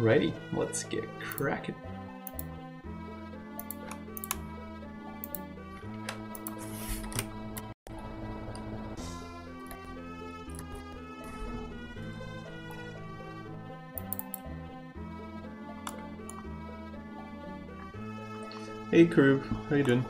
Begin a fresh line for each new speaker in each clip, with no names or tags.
Alrighty, let's get cracking. Hey Karub, how you doing?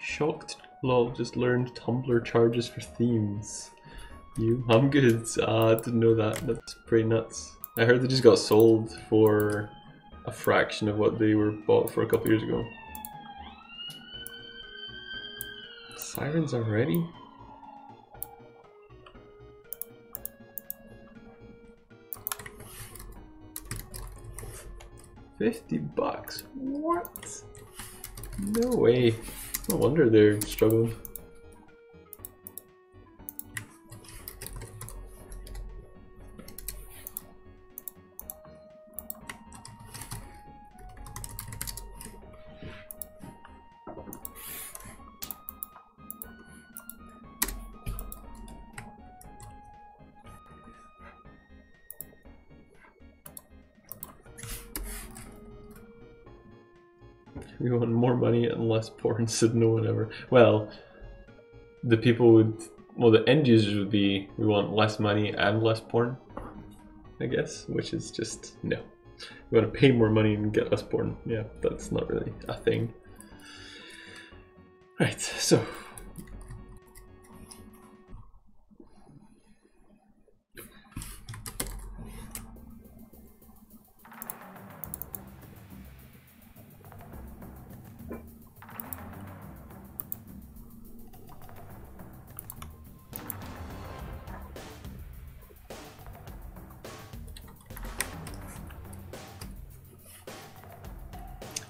Shocked lol, just learned Tumblr charges for themes. You? I'm good. I didn't know that. That's pretty nuts. I heard they just got sold for a fraction of what they were bought for a couple years ago. Sirens already? $50? What? No way. No wonder they're struggling. We want more money and less porn, said no one ever. Well, the people would, well, the end users would be, we want less money and less porn, I guess, which is just, no. We want to pay more money and get less porn. Yeah, that's not really a thing. Right, so.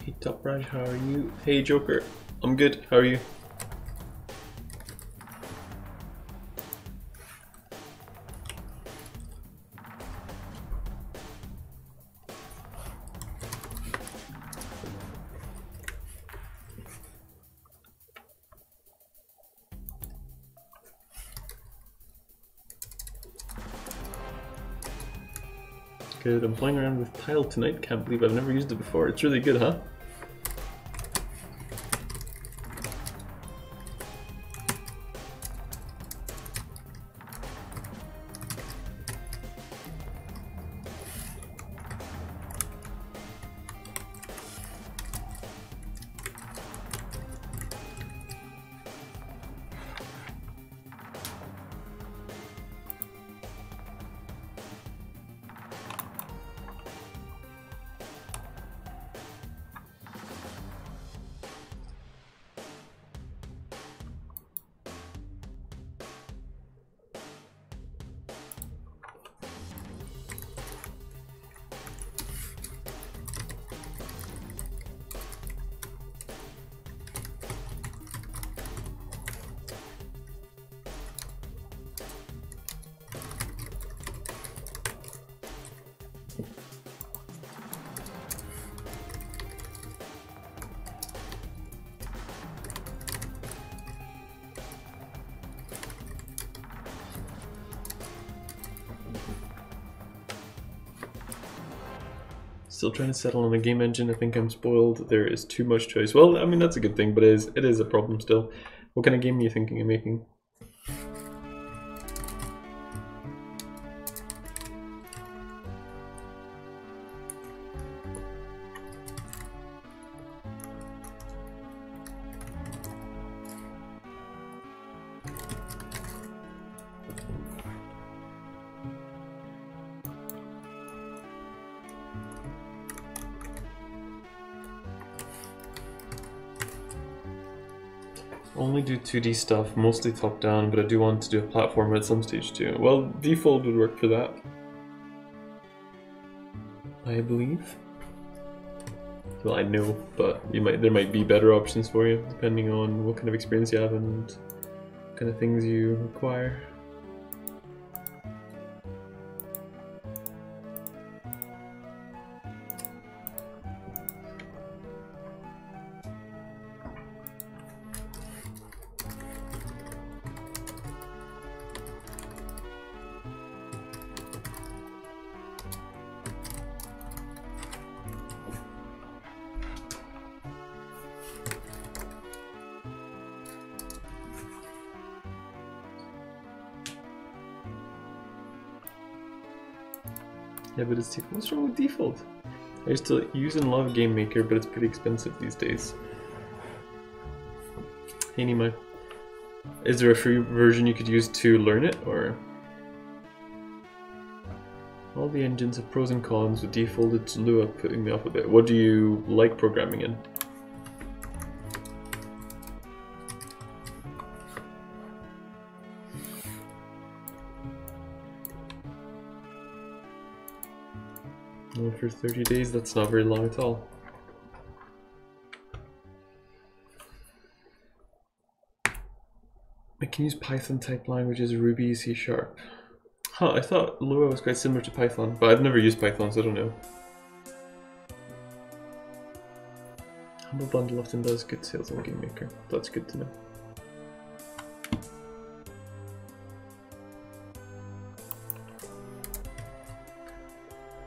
Hey Top Raj, how are you? Hey Joker, I'm good, how are you? Good, I'm playing around with Tile tonight, can't believe I've never used it before. It's really good, huh? Still trying to settle on a game engine. I think I'm spoiled. There is too much choice. Well, I mean, that's a good thing, but it is a problem still. What kind of game are you thinking of making? Only do 2D stuff, mostly top down, but I do want to do a platformer at some stage too. Well, Default would work for that, I believe. Well, I know, but there might be better options for you, depending on what kind of experience you have and what kind of things you require. Yeah, but it's Default. What's wrong with Default? I used to use and love Game Maker, but it's pretty expensive these days. Hey Nima, is there a free version you could use to learn it, or? All the engines have pros and cons, with Default it's Lua putting me off a bit. What do you like programming in? Well, for 30 days, that's not very long at all. I can use Python type languages, Ruby, C#. Huh, I thought Lua was quite similar to Python, but I've never used Python, so I don't know. Humble Bundle often does good sales on Game Maker. That's good to know.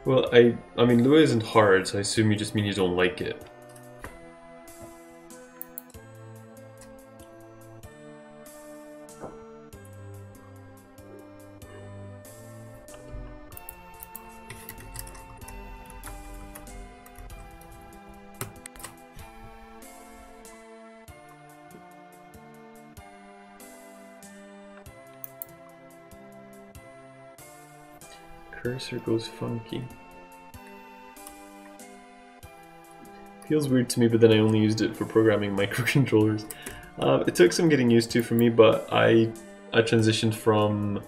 Well, I mean, Lua isn't hard, so I assume you just mean you don't like it. Cursor goes funky. Feels weird to me, but then I only used it for programming microcontrollers. It took some getting used to for me, but I transitioned from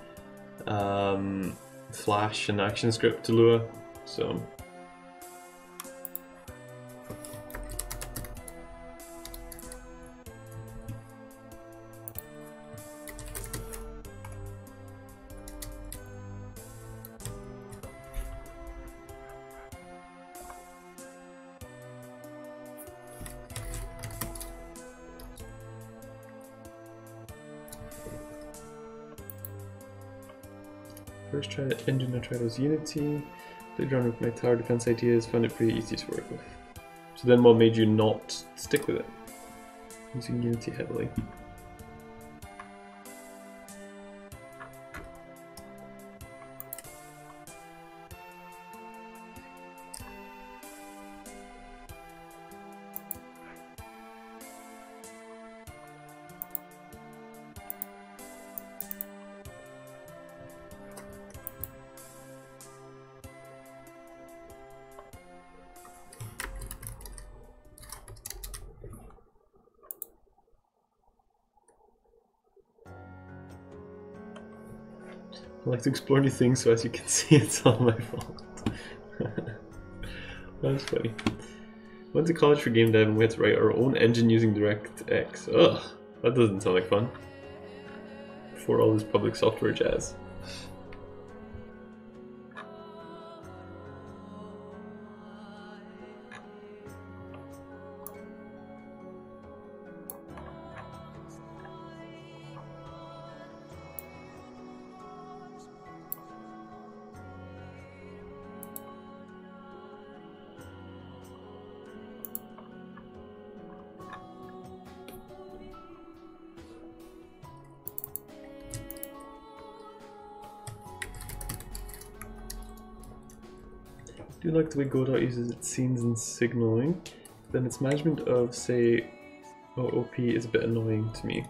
Flash and ActionScript to Lua, so. First engine I tried was Unity, played around with my tower defense ideas, found it pretty easy to work with. So then what made you not stick with it? Using Unity heavily. I like to explore new things, so as you can see, it's all my fault. That's funny. Went to college for game dev and we had to write our own engine using DirectX. Ugh, that doesn't sound like fun. Before all this public software jazz. I do like the way Godot uses its scenes and signaling, then its management of, say, OOP is a bit annoying to me.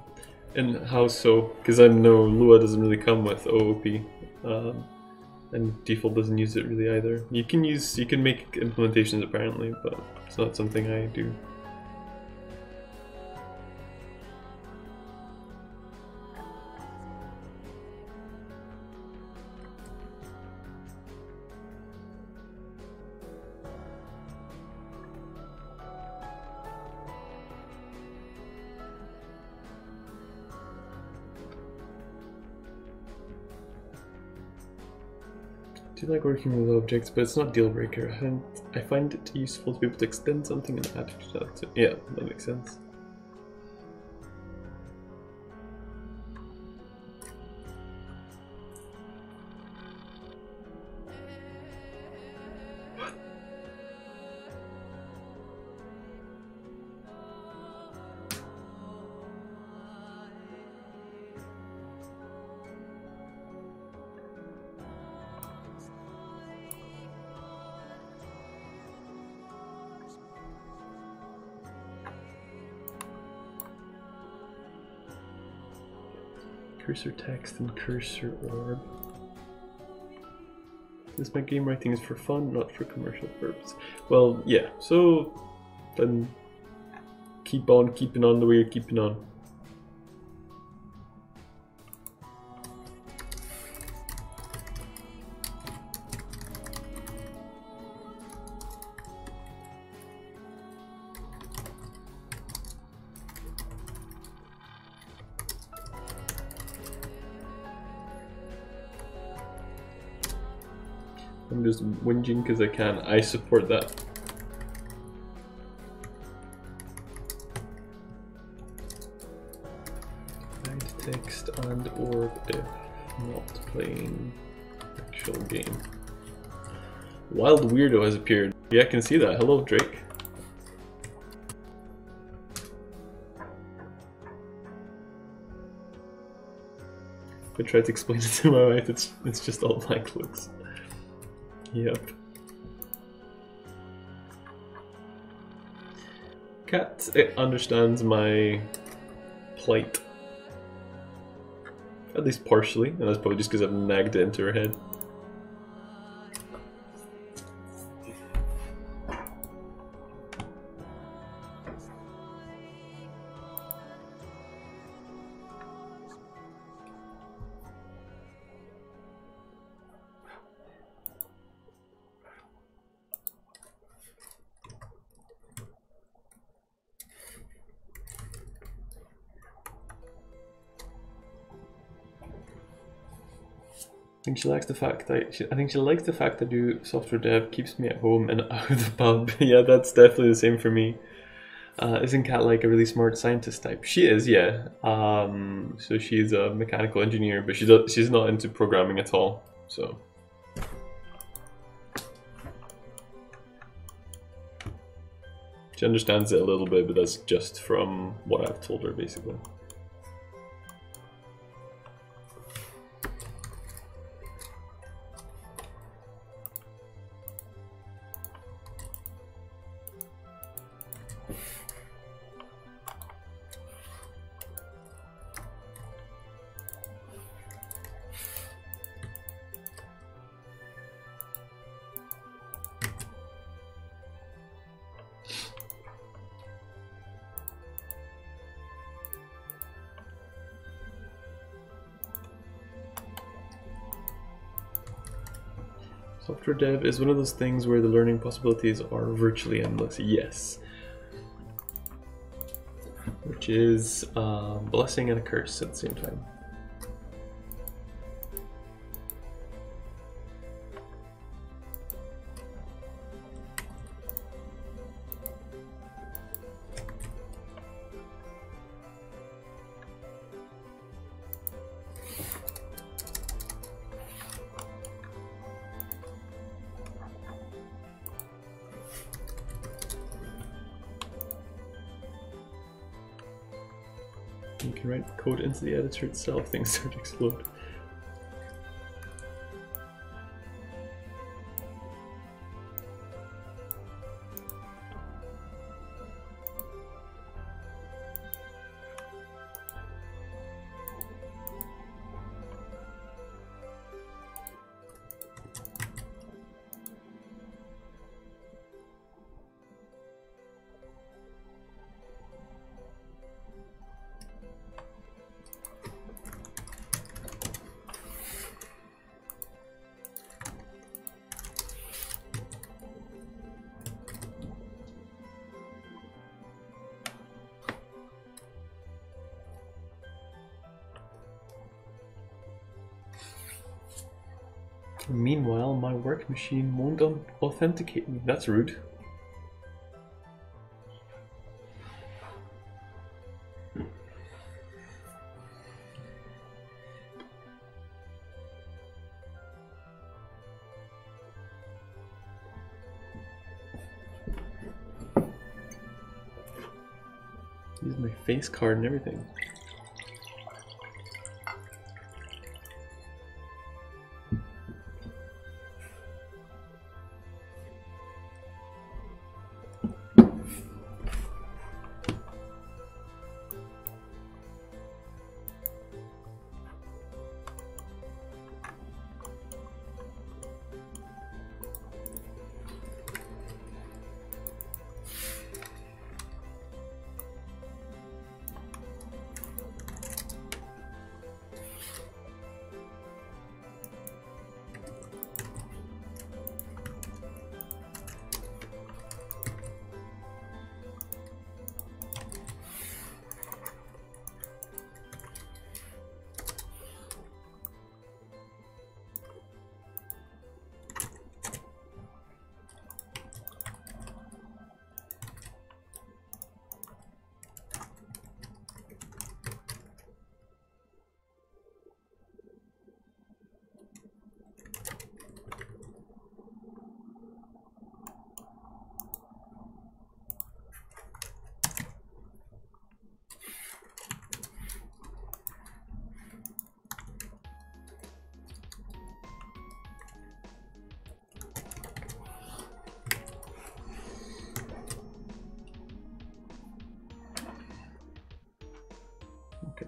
And how so? Because I know Lua doesn't really come with OOP, and Default doesn't use it really either. You can make implementations apparently, but it's not something I do. Do like working with objects, but it's not deal breaker. I find it useful to be able to extend something and add to. Yeah, that makes sense. Cursor text and cursor orb. This my game writing is for fun, not for commercial purpose. Well, yeah, so then keep on keeping on the way you're keeping on. I'm just whinging because I can. I support that. Hide text and orb if not playing actual game. Wild Weirdo has appeared. Yeah, I can see that. Hello, Drake. I tried to explain it to my wife. It's just all black looks. Yep. Cat understands my plight. At least partially, and that's probably just because I've nagged it into her head. I think she likes the fact that I think she likes the fact that do software dev keeps me at home and out of the pub. Yeah, that's definitely the same for me. Isn't Kat like a really smart scientist type? She is, yeah. So she's a mechanical engineer, but she's not into programming at all. So she understands it a little bit, but that's just from what I've told her, basically. Software dev is one of those things where the learning possibilities are virtually endless. Yes. Which is a blessing and a curse at the same time. You can write code into the editor itself, things start to explode. Meanwhile, my work machine won't authenticate me. That's rude. Use my face card and everything. Okay.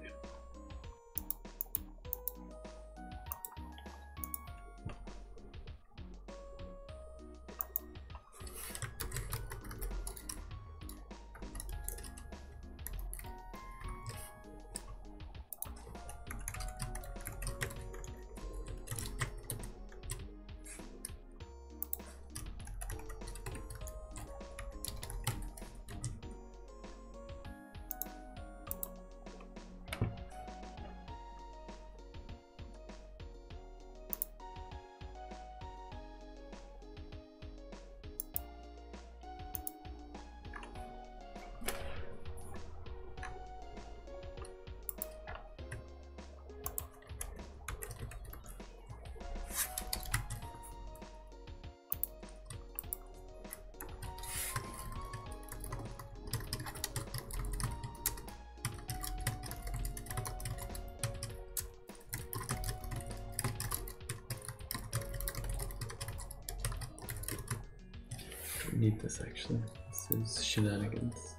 I need this actually. This is shenanigans.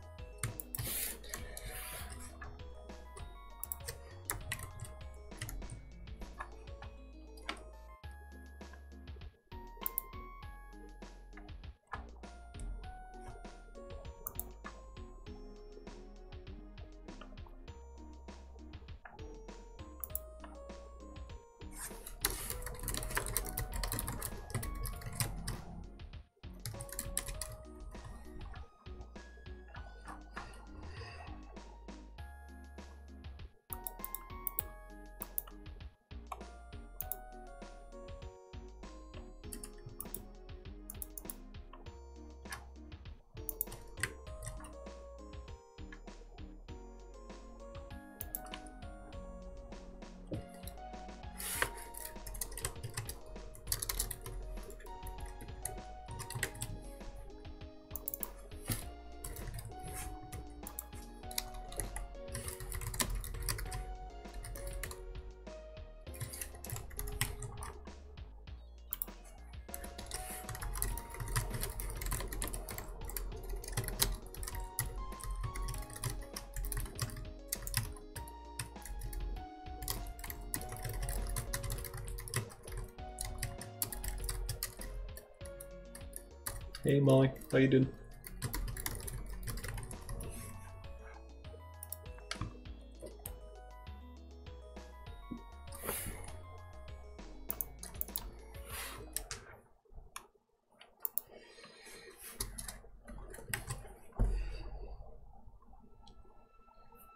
Hey Molly, how you doing?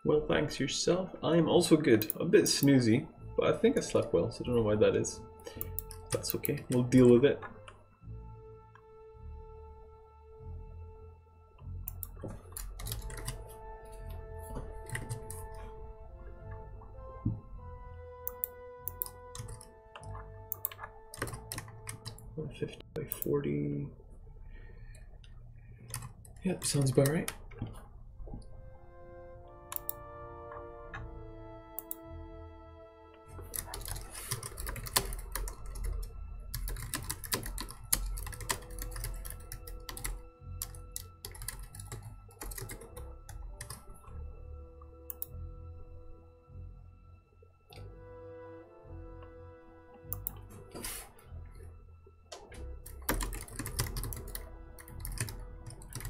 Well, thanks yourself. I'm also good. A bit snoozy, but I think I slept well, so I don't know why that is. That's okay, we'll deal with it. By 40. Yep, sounds about right.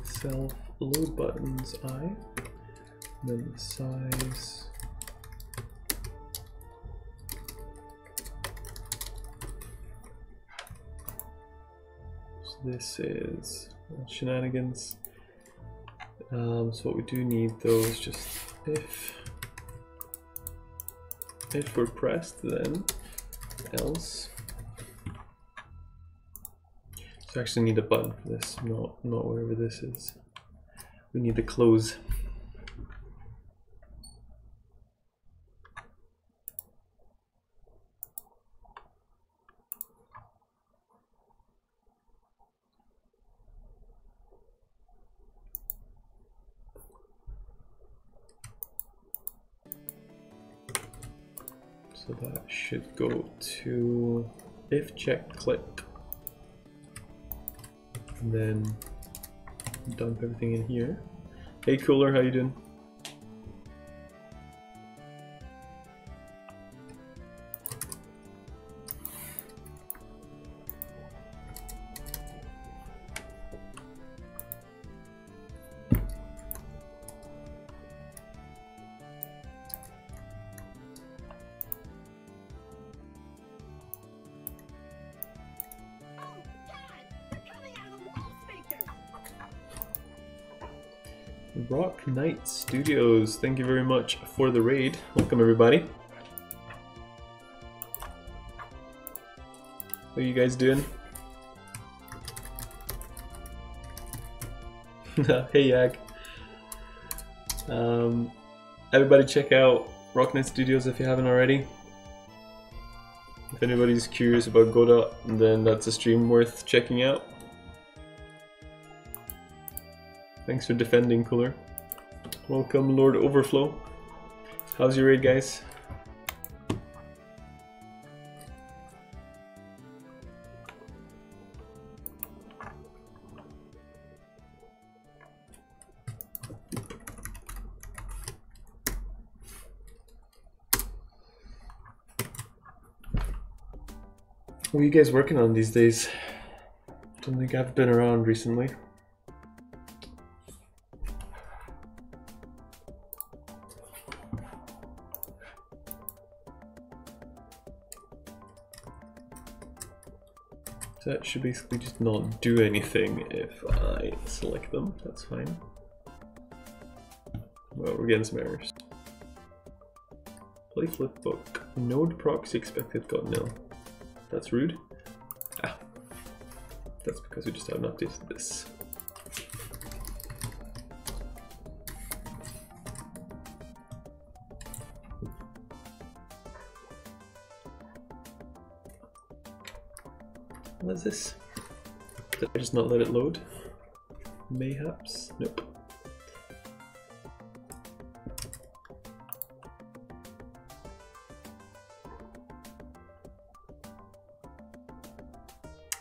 Self load buttons I, then the size. So this is shenanigans. So what we do need though is just if we're pressed, then else. So I actually need a button for this, not wherever this is. We need the close. So that should go to if check click. And then dump everything in here. Hey Cooler, how you doing? Rock Knight Studios, thank you very much for the raid. Welcome everybody. How are you guys doing? Hey Yag. Everybody check out Rock Knight Studios if you haven't already. If anybody's curious about Godot, then that's a stream worth checking out. Thanks for defending, Cooler. Welcome, Lord Overflow. How's your raid, guys? What are you guys working on these days? Don't think I've been around recently. So that should basically just not do anything if I select them, that's fine. Well, we're getting some errors. Play flipbook. Node proxy expected got nil. That's rude. Ah. That's because we just haven't updated this. What is this? Did I just not let it load? Mayhaps? Nope.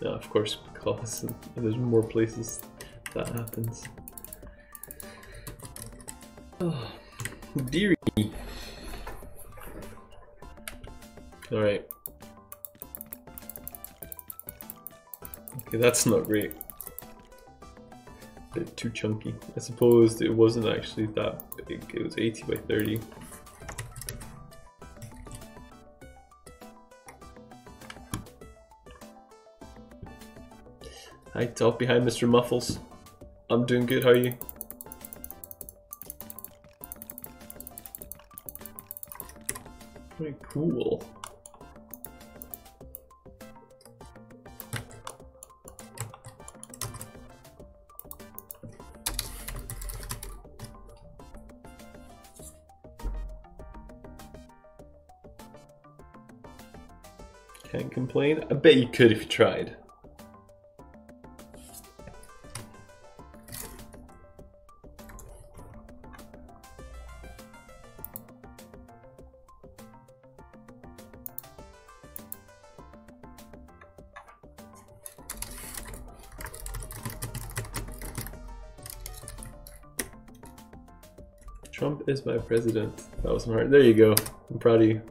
Yeah, of course, because there's more places that happens. Oh, dearie. Alright. Okay, that's not great. A bit too chunky. I suppose it wasn't actually that big. It was 80 by 30. Hi, top behind Mr. Muffles. I'm doing good, how are you? Very cool. Can't complain. I bet you could if you tried. Trump is my president. That was hard. There you go. I'm proud of you.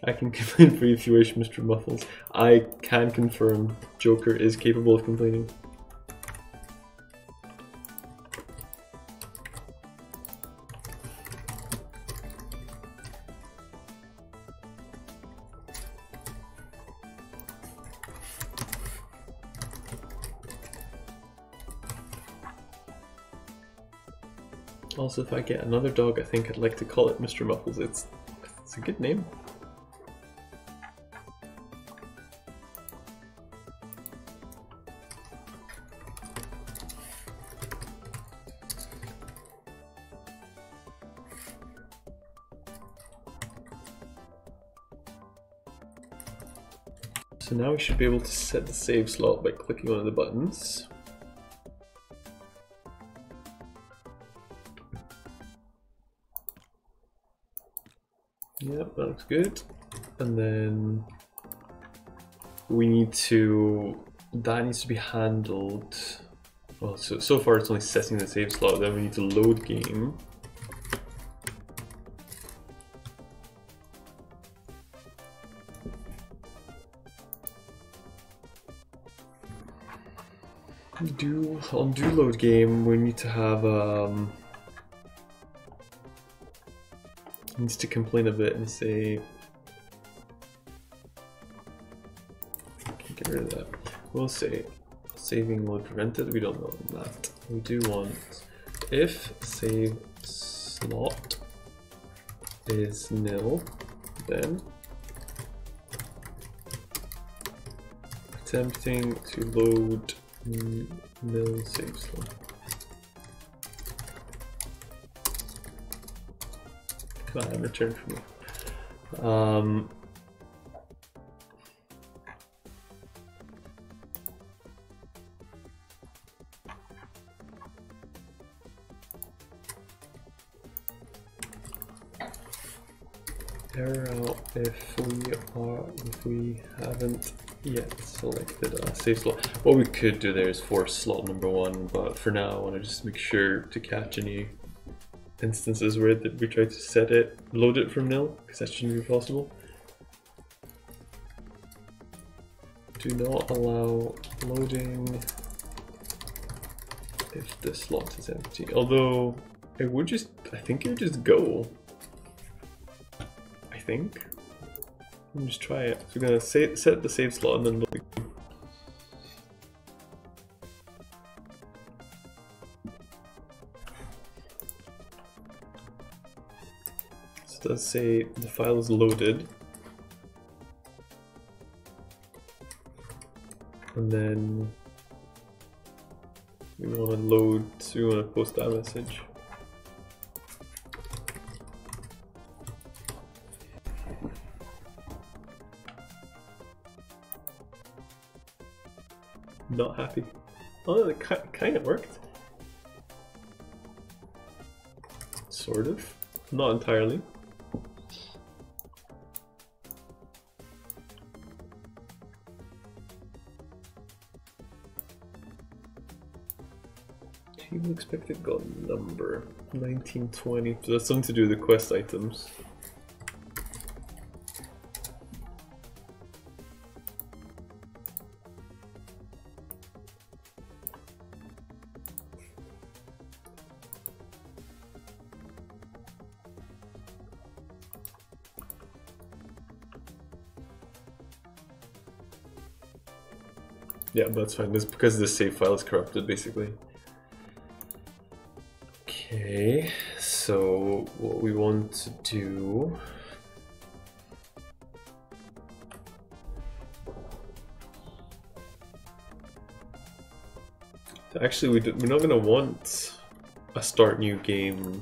I can complain for you if you wish, Mr. Muffles. I can confirm Joker is capable of complaining. Also, if I get another dog, I think I'd like to call it Mr. Muffles. It's a good name. So now we should be able to set the save slot by clicking one of the buttons. Yep, that looks good. And then we need to, that needs to be handled. Well, so far it's only setting the save slot, then we need to load game. On do load game, we need to have needs to complain a bit and say, get rid of that. We'll say saving load prevented. We don't know that. We do want if save slot is nil, then attempting to load nil save slot. Come on, return for me. Error out if we haven't yet selected a save slot. What we could do there is force slot number 1, but for now I want to just make sure to catch any instances where we try to set it, load it from nil, because that shouldn't be possible. Do not allow loading if the slot is empty. Although it would just, I think it would just go. I think. Let me just try it. So we're gonna set the save slot and then load. So it does say the file is loaded. And then we want to load, so we want to post that message. Not happy. Oh, it kind of worked. Sort of. Not entirely. Team expected got number 1920. So that's something to do with the quest items. Yeah, that's fine. It's because the save file is corrupted, basically. Okay, so what we want to do... Actually, we're not going to want a start new game.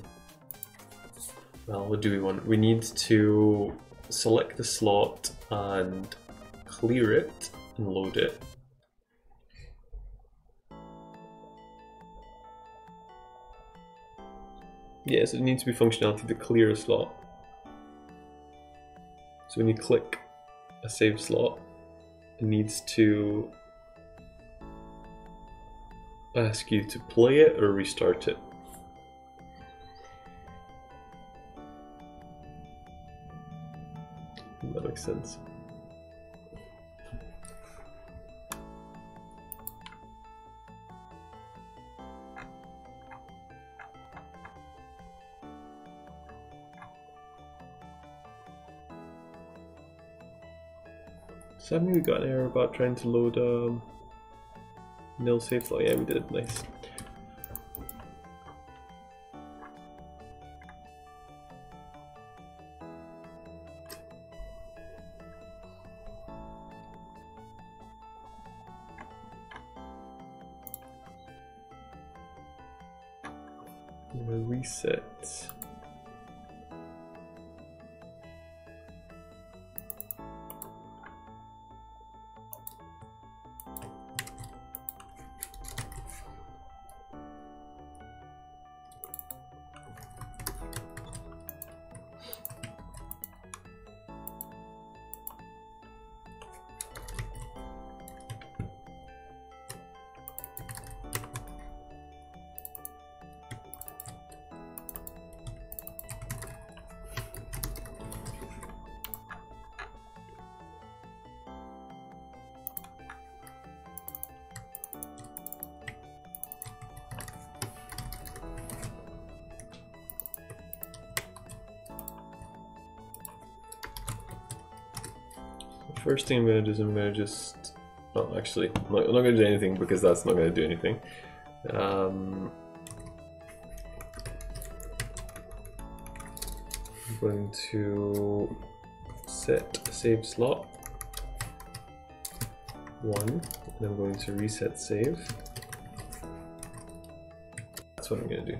Well, what do we want? We need to select the slot and clear it and load it. Yes, it needs to be functionality to clear a slot. So when you click a save slot, it needs to ask you to play it or restart it. That makes sense. So I mean, we got an error about trying to load nil save slot. Yeah, we did. Nice. Reset. First thing I'm going to do is I'm going to just, oh actually, I'm not going to do anything because that's not going to do anything. I'm going to set save slot 1, and I'm going to reset save. That's what I'm going to do.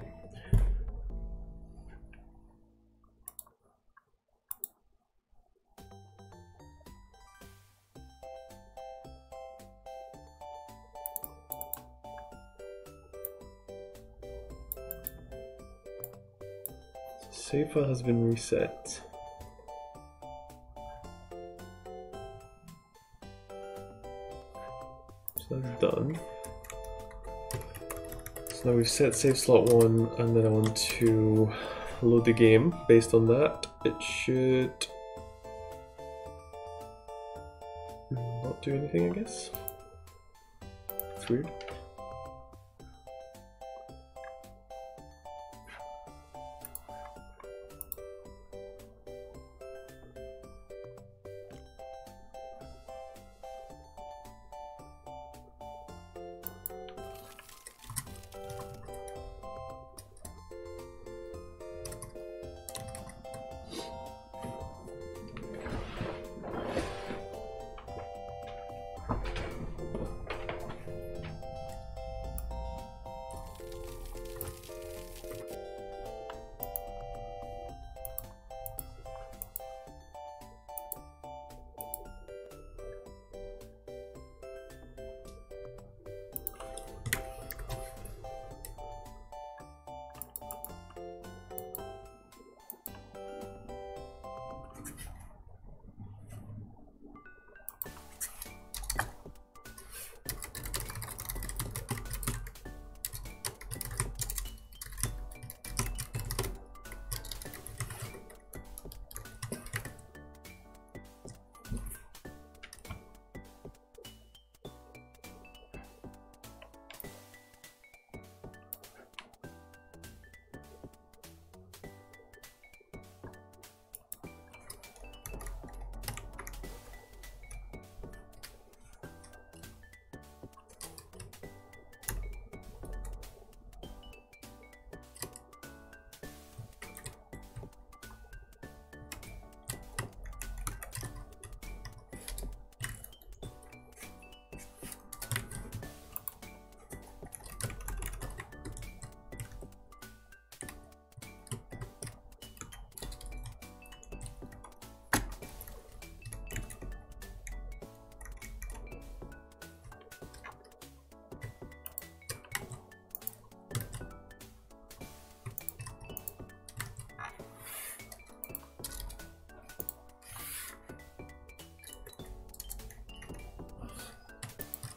Save file has been reset. So that's done. So now we've set save slot 1, and then I want to load the game. Based on that, it should not do anything, I guess. It's weird.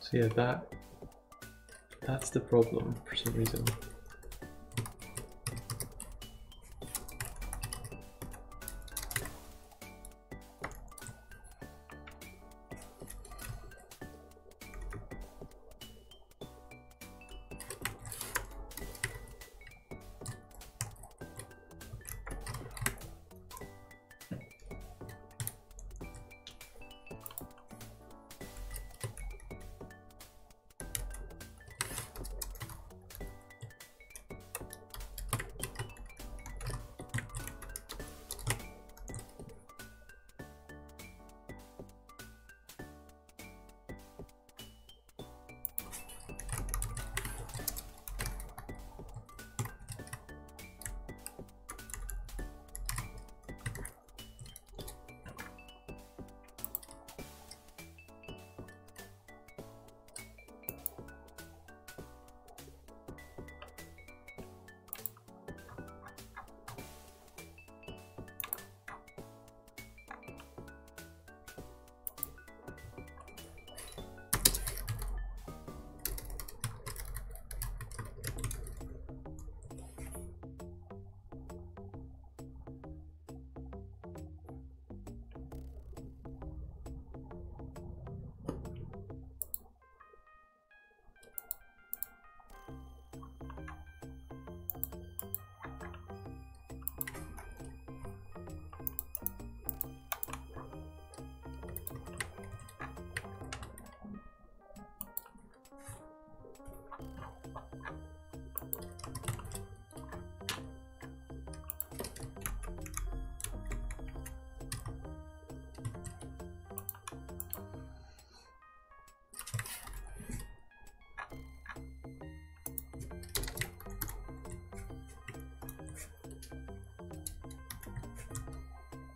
So yeah, that's the problem for some reason.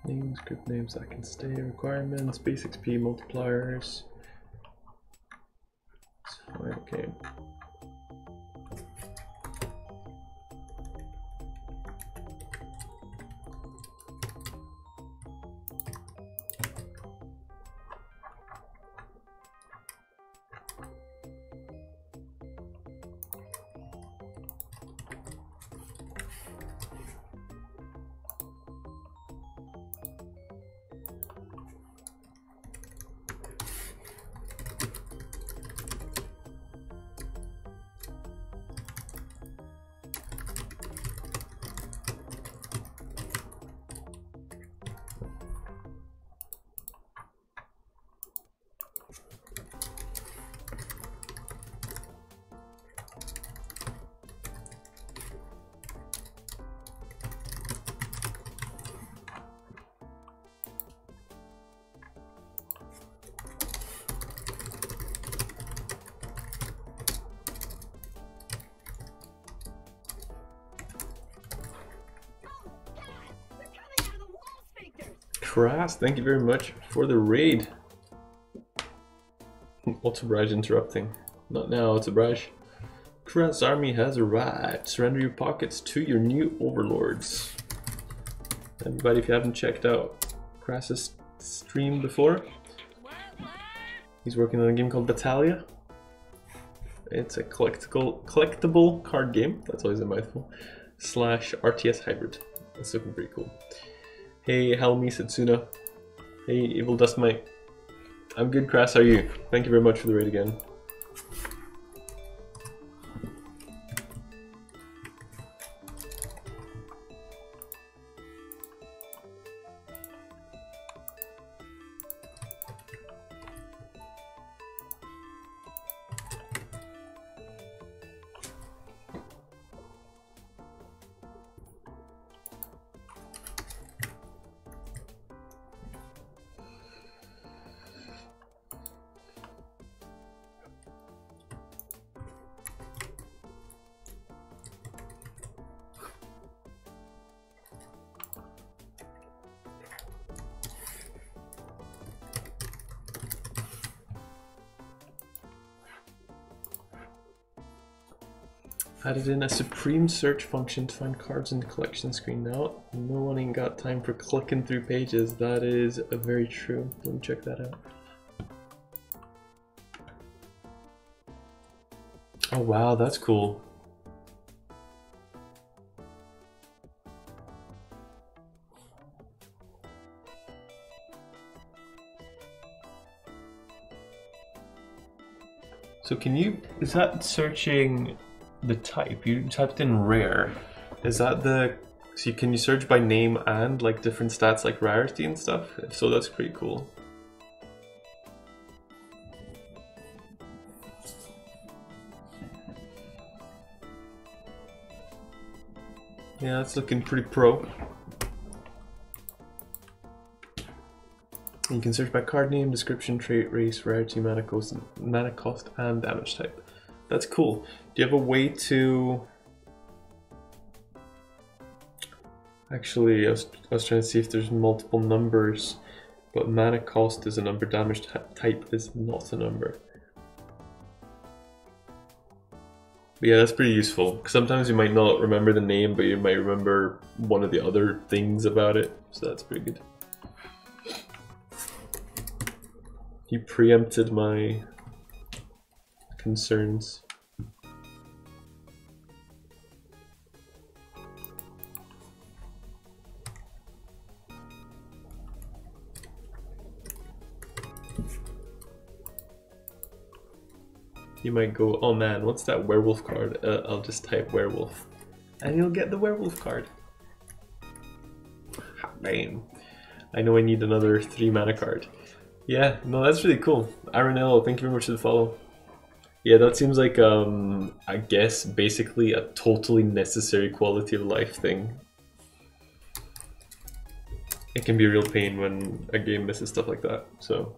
Names, group names that can stay, requirements, base XP multipliers. Okay. Crass, thank you very much for the raid. Ultrabraj interrupting. Not now, Ultrabraj. Crass army has arrived. Surrender your pockets to your new overlords. Everybody, if you haven't checked out Crass's stream before, he's working on a game called Battalia. It's a collectible card game, that's always a mouthful, / RTS hybrid. That's looking pretty cool. Hey Halmi Setsuna. Hey Evil Dust Mite. I'm good, Crass, how are you? Thank you very much for the raid again. Added in a supreme search function to find cards in the collection screen. Now, no one ain't got time for clicking through pages. That is very true. Let me check that out. Oh wow, that's cool. So can you, is that searching the type? You typed in rare. Is that the, so can you search by name and like different stats like rarity and stuff? If so, that's pretty cool. Yeah, it's looking pretty pro. You can search by card name, description, trait, race, rarity, mana cost, and damage type. That's cool. Do you have a way to... Actually, I was trying to see if there's multiple numbers, but mana cost is a number, damage type is not a number. But yeah, that's pretty useful. Sometimes you might not remember the name, but you might remember one of the other things about it, so that's pretty good. You preempted my concerns. You might go, oh man, what's that werewolf card? I'll just type werewolf. And you'll get the werewolf card. Bam. I know I need another 3 mana card. Yeah, no, that's really cool. Aronello, thank you very much for the follow. Yeah, that seems like, I guess, basically a totally necessary quality of life thing. It can be a real pain when a game misses stuff like that, so...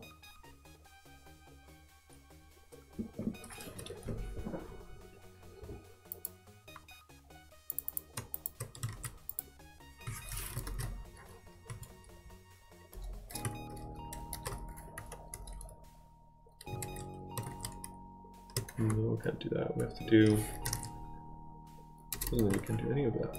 No, we can't do that. We have to do... Doesn't mean we can't do any of that.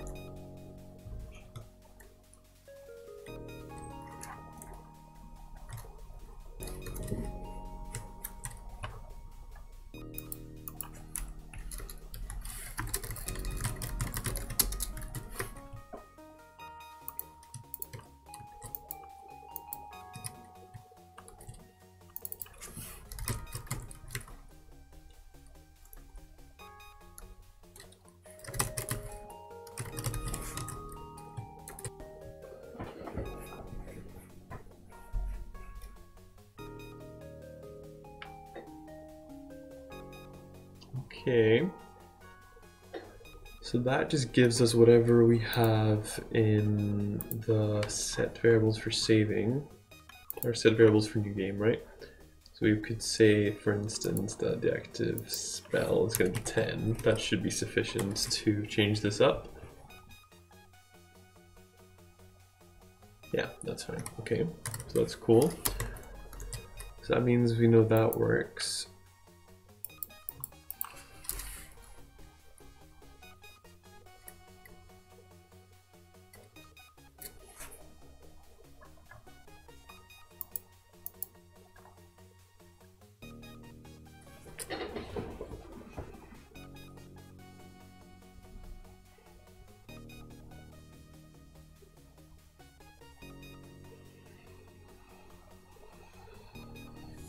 Okay, so that just gives us whatever we have in the set variables for saving, or set variables for new game, right? So we could say, for instance, that the active spell is going to be 10. That should be sufficient to change this up. Yeah, that's fine. Okay, so that's cool. So that means we know that works.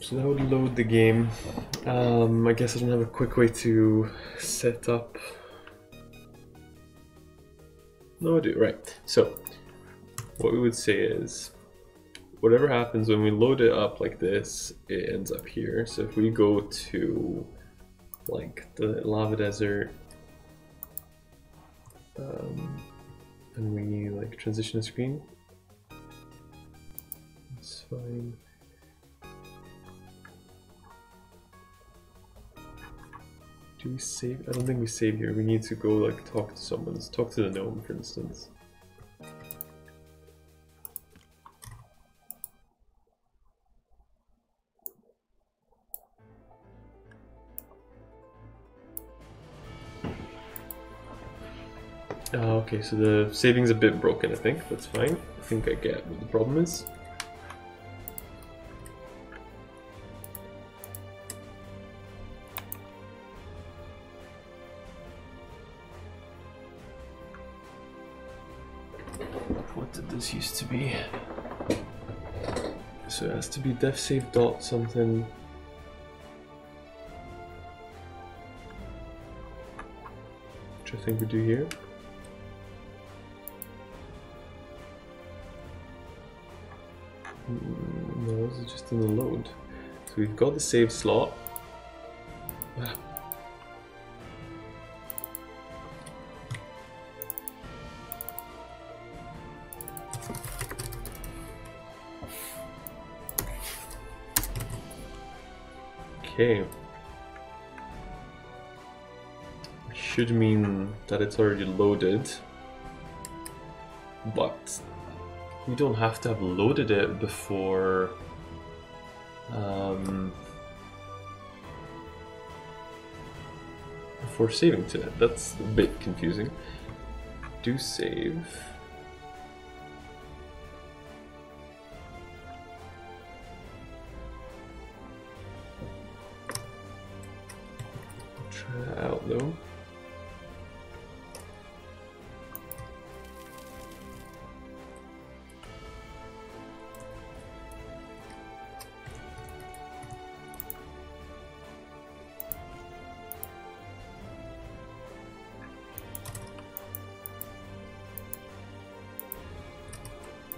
So that would load the game. I guess I don't have a quick way to set up. No, I do, right. So what we would say is, whatever happens when we load it up like this, it ends up here. So if we go to like the lava desert, and we like transition the screen, it's fine. Do we save? I don't think we save here. We need to go like talk to someone. Let's talk to the gnome, for instance. Okay, so the saving's a bit broken, I think. That's fine. I think I get what the problem is. loads used to be. So it has to be def save dot something. Which I think we do here. No, this is just in the load. So we've got the save slot. Okay. Should mean that it's already loaded, but we don't have to have loaded it before before saving to it. That's a bit confusing. Do save. Try that out though.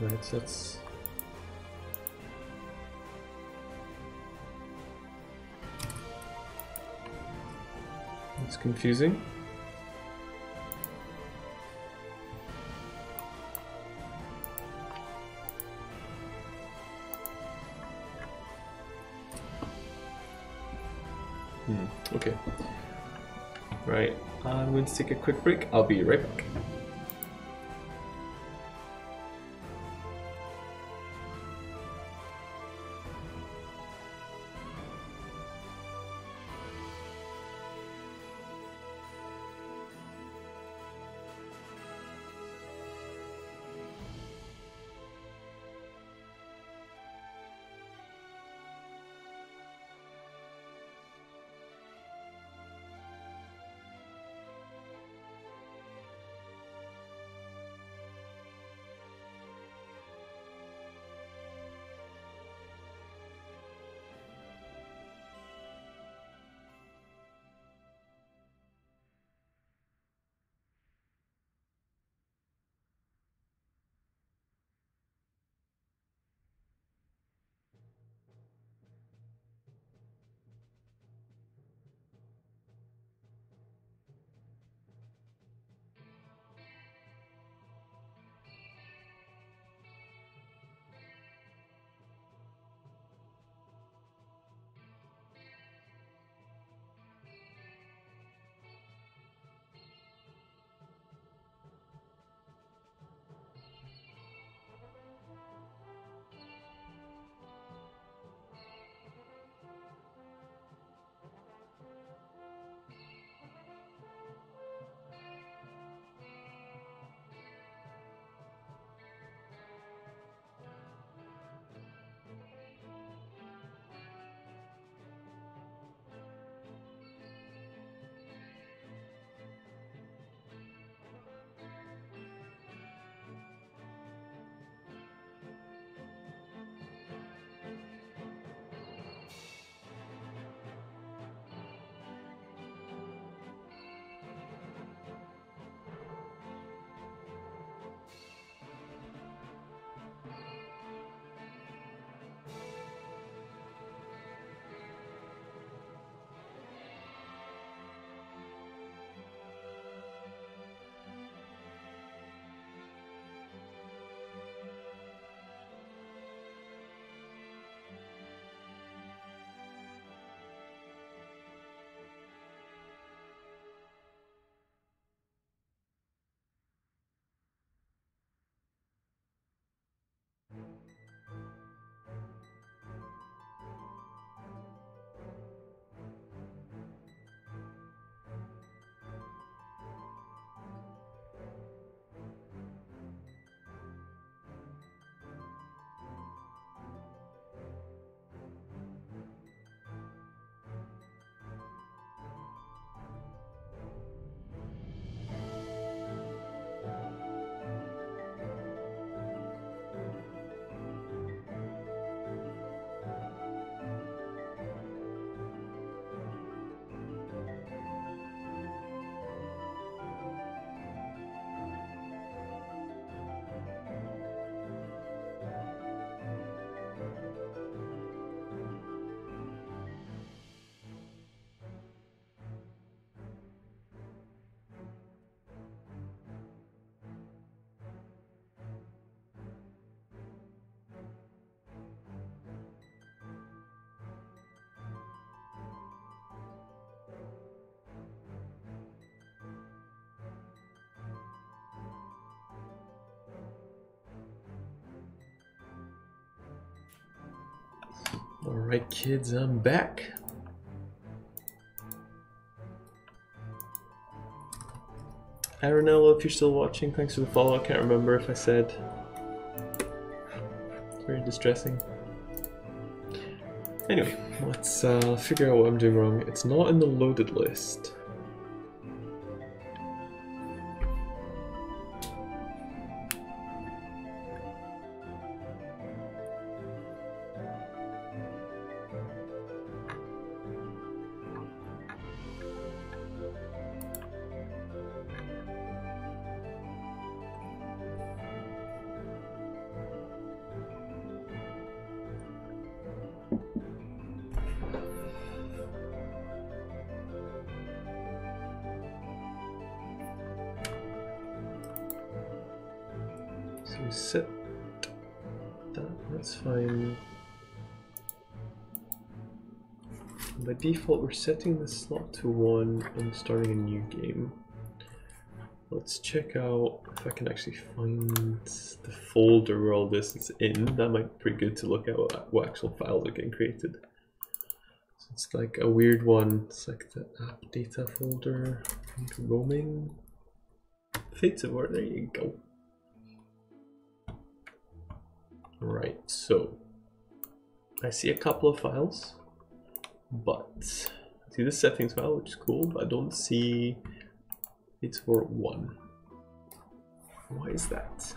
Right, so that's confusing. Okay. Right, I'm going to take a quick break. I'll be right back. Alright kids, I'm back. Aranella, if you're still watching, thanks for the follow. I can't remember if I said. It's very distressing. Anyway, let's figure out what I'm doing wrong. It's not in the loaded list. So set that, that's fine. By default we're setting the slot to 1 and starting a new game. Let's check out if I can actually find the folder where all this is in. That might be pretty good to look at what actual files are getting created. So it's like a weird one, it's like the app data folder, roaming, Fates of War, there you go. Right, so I see a couple of files, but I see the settings file, which is cool, but I don't see Fates of War 1. Why is that?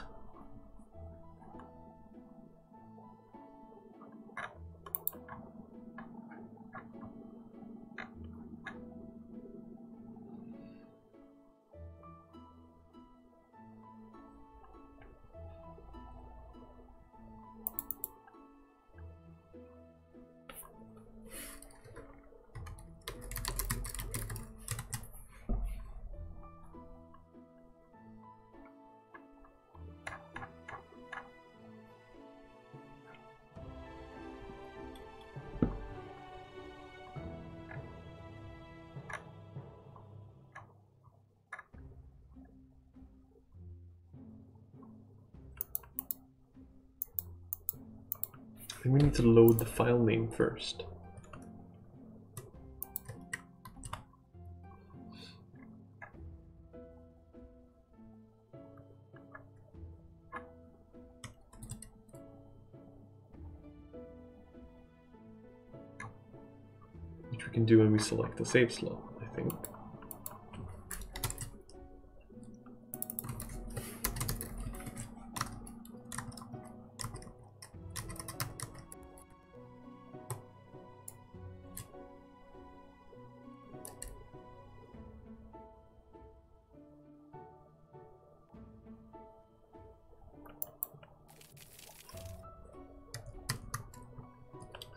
I think we need to load the file name first. Which we can do when we select the save slot, I think.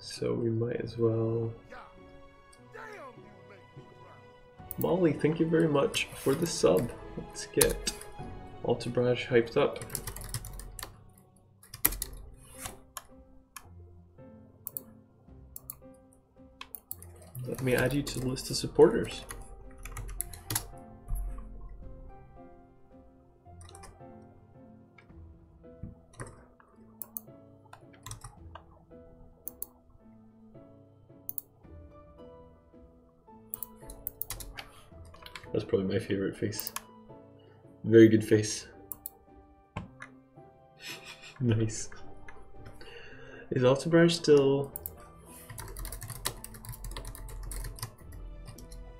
So we might as well... Molly, thank you very much for the sub. Let's get Altabraj hyped up. Let me add you to the list of supporters. That's probably my favorite face. Very good face. Nice. Is Altabraj still...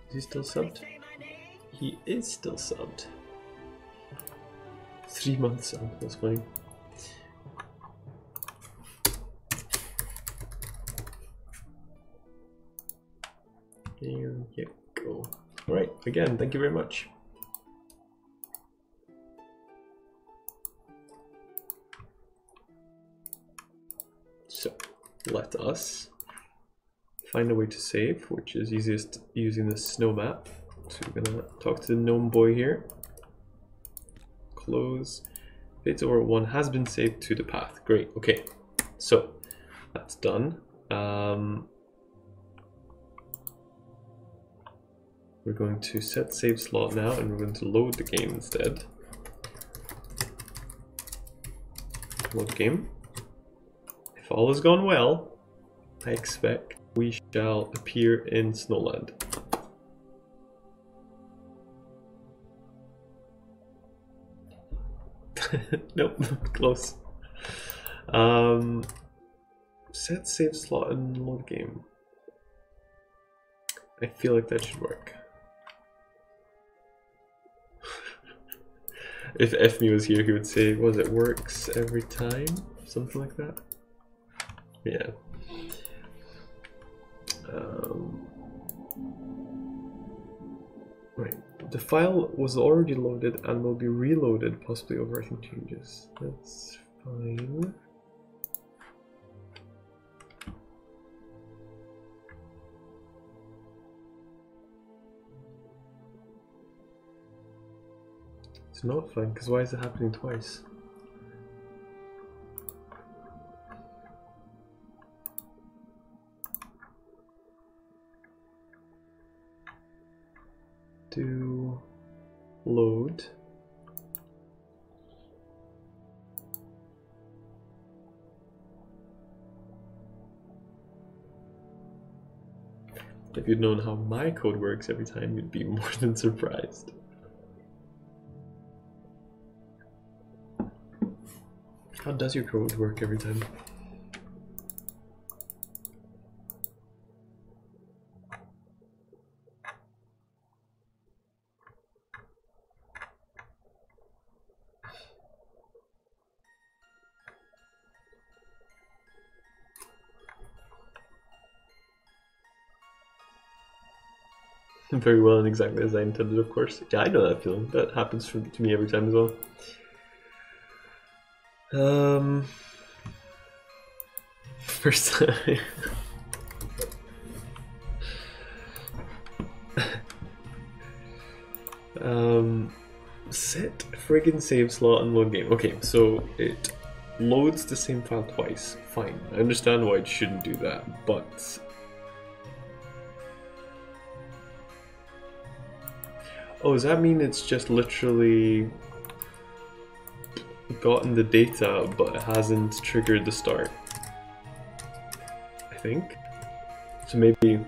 Is he still subbed? He is still subbed. 3 months sub, that's fine. There you go. Alright, again, thank you very much. So, let us find a way to save, which is easiest using the snow map. So we're gonna talk to the gnome boy here. Close. Fates of War 1 has been saved to the path. Great, okay. So, that's done. We're going to set save slot now, and we're going to load the game instead. Load game. If all has gone well, I expect we shall appear in Snowland. Nope, close. Set save slot and load game. I feel like that should work. If Fme was here, he would say, was it works every time? Something like that. Yeah. Right. The file was already loaded and will be reloaded, possibly overwriting changes. That's fine. It's not fine, because why is it happening twice? Do load. If you'd known how my code works every time, you'd be more than surprised. How does your code work every time? Very well and exactly as I intended, of course. Yeah, I know that feeling. That happens to me every time as well. First time. Set friggin' save slot and load game. Okay, so it loads the same file twice. Fine. I understand why it shouldn't do that, but oh, does that mean it's just literally gotten the data but it hasn't triggered the start? I think. So maybe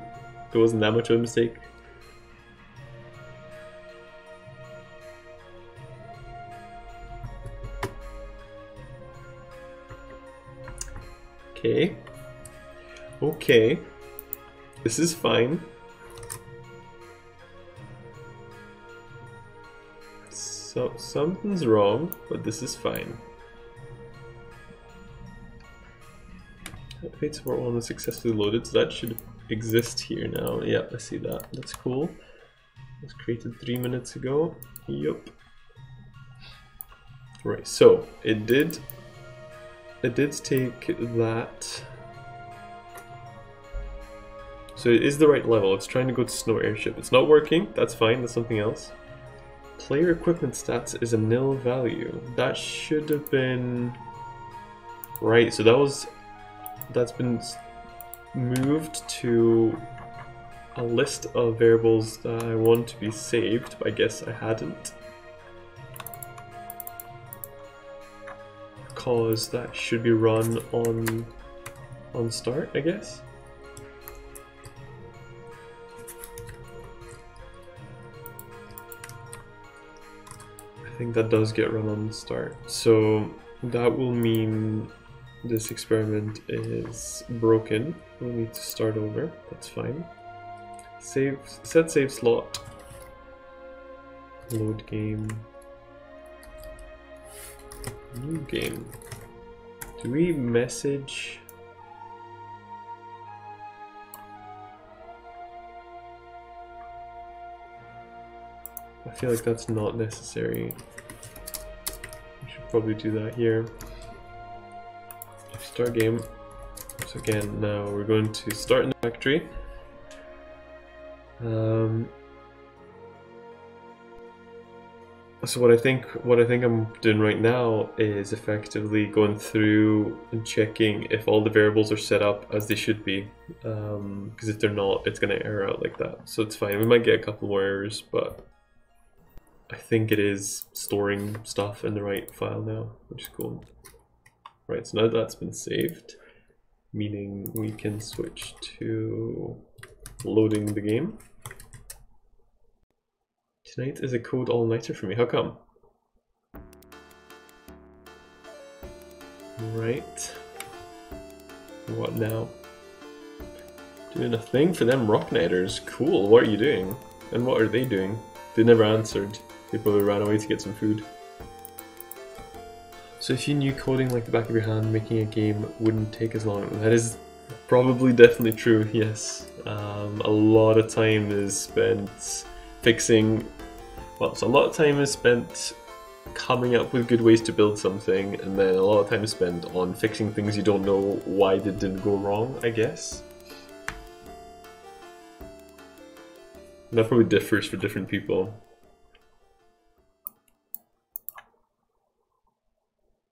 there wasn't that much of a mistake. Okay. Okay. This is fine. So something's wrong, but this is fine. Fate support 1 was successfully loaded, so that should exist here now. Yep, I see that. That's cool. It was created 3 minutes ago. Yup. Right, so it did take that. So it is the right level. It's trying to go to Snow Airship. It's not working. That's fine. That's something else. Player equipment stats is a nil value. That should have been right. So that's been moved to a list of variables that I want to be saved, but I guess I hadn't. Because that should be run on start, I guess. I think that does get run on start. So that will mean this experiment is broken. We'll need to start over. That's fine. Set save slot. Load game. New game. Do we message? I feel like that's not necessary. We should probably do that here. Start game. So again, now we're going to start in the factory. So what I think I'm doing right now is effectively going through and checking if all the variables are set up as they should be. Because if they're not, it's going to error out like that. So it's fine. We might get a couple more errors, but I think it is storing stuff in the right file now, which is cool. Right, so now that's been saved. meaning we can switch to loading the game. Tonight is a code all-nighter for me. How come? Right. What now? Doing a thing for them Rock Nighters. Cool. What are you doing? And what are they doing? They never answered. They probably ran away to get some food. So if you knew coding like the back of your hand, making a game wouldn't take as long. That is probably definitely true, yes. A lot of time is spent fixing... Well, so a lot of time is spent coming up with good ways to build something, and then a lot of time is spent on fixing things you don't know why they didn't go wrong, I guess. That probably differs for different people.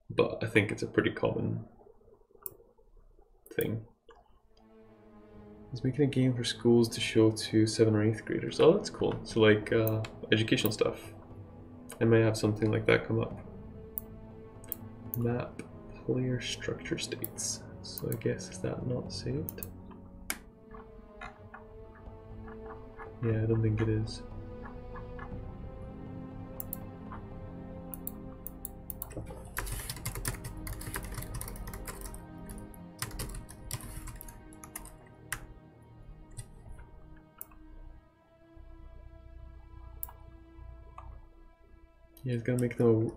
But I think it's a pretty common thing. He's making a game for schools to show to 7th or 8th graders. Oh, that's cool. So like educational stuff. I might have something like that come up. Map player structure states. So I guess is that not saved? Yeah, I don't think it is. Yeah, he's gonna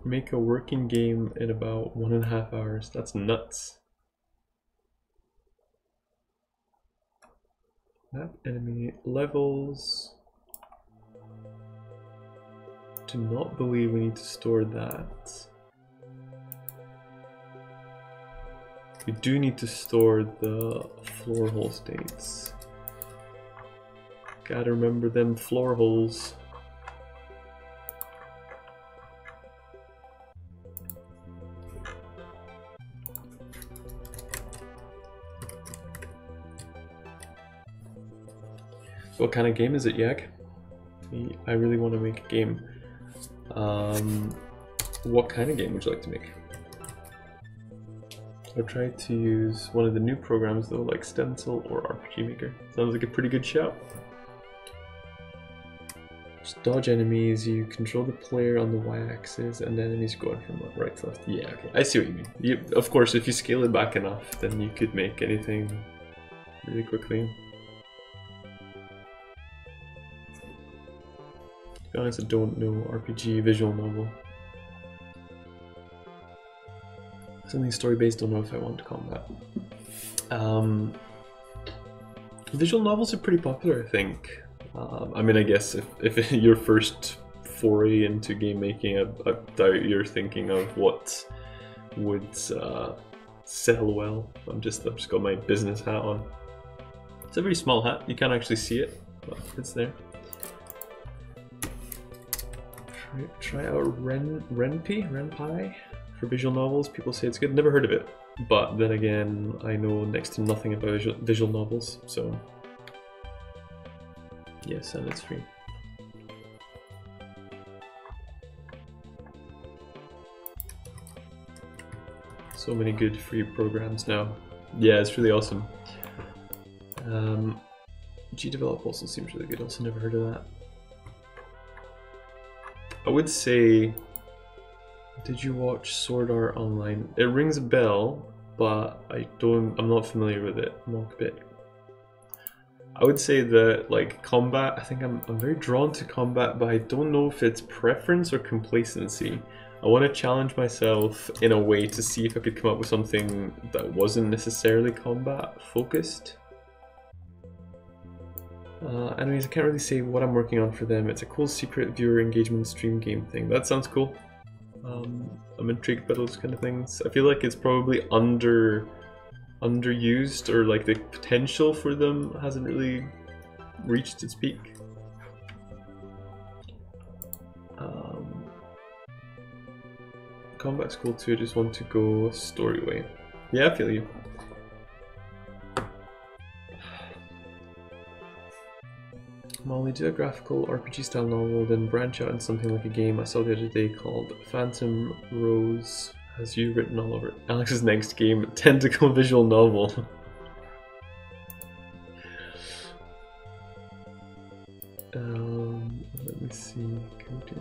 make a working game in about 1.5 hours. That's nuts. Map enemy levels. Do not believe we need to store that. We do need to store the floor hole states. Gotta remember them floor holes. What kind of game is it, Yak? I really want to make a game. What kind of game would you like to make? I've tried to use one of the new programs though, like Stencil or RPG Maker. Sounds like a pretty good shout. Just dodge enemies, you control the player on the y-axis, and the enemies going from right to left. Yeah, okay, I see what you mean. Of course, if you scale it back enough, then you could make anything really quickly. To be honest, I don't know RPG visual novel. Something story-based, don't know if I want combat. Visual novels are pretty popular, I think. I mean, I guess if your first foray into game making, I doubt you're thinking of what would sell well. I've just got my business hat on. It's a very small hat. You can't actually see it, but it's there. Try out Ren'Py for visual novels. People say it's good. Never heard of it, but then again, I know next to nothing about visual novels, so yes, and it's free. So many good free programs now. Yeah, it's really awesome. GDevelop also seems really good. Also never heard of that. I would say, did you watch Sword Art Online? It rings a bell, but I'm not familiar with it. Mockbit. I would say that like combat, I think I'm very drawn to combat, but I don't know if it's preference or complacency. I want to challenge myself in a way to see if I could come up with something that wasn't necessarily combat focused. Anyways, I can't really say what I'm working on for them. It's a cool secret viewer engagement stream game thing. That sounds cool. I'm intrigued by those kind of things. I feel like it's probably underused, or like the potential for them hasn't really reached its peak. Combat's cool too. I just want to go story way. Yeah, I feel you. Molly, do a graphical RPG style novel, then branch out into something like a game I saw the other day called Phantom Rose, has you written all over it. Alex's next game, tentacle visual novel. Let me see. Character.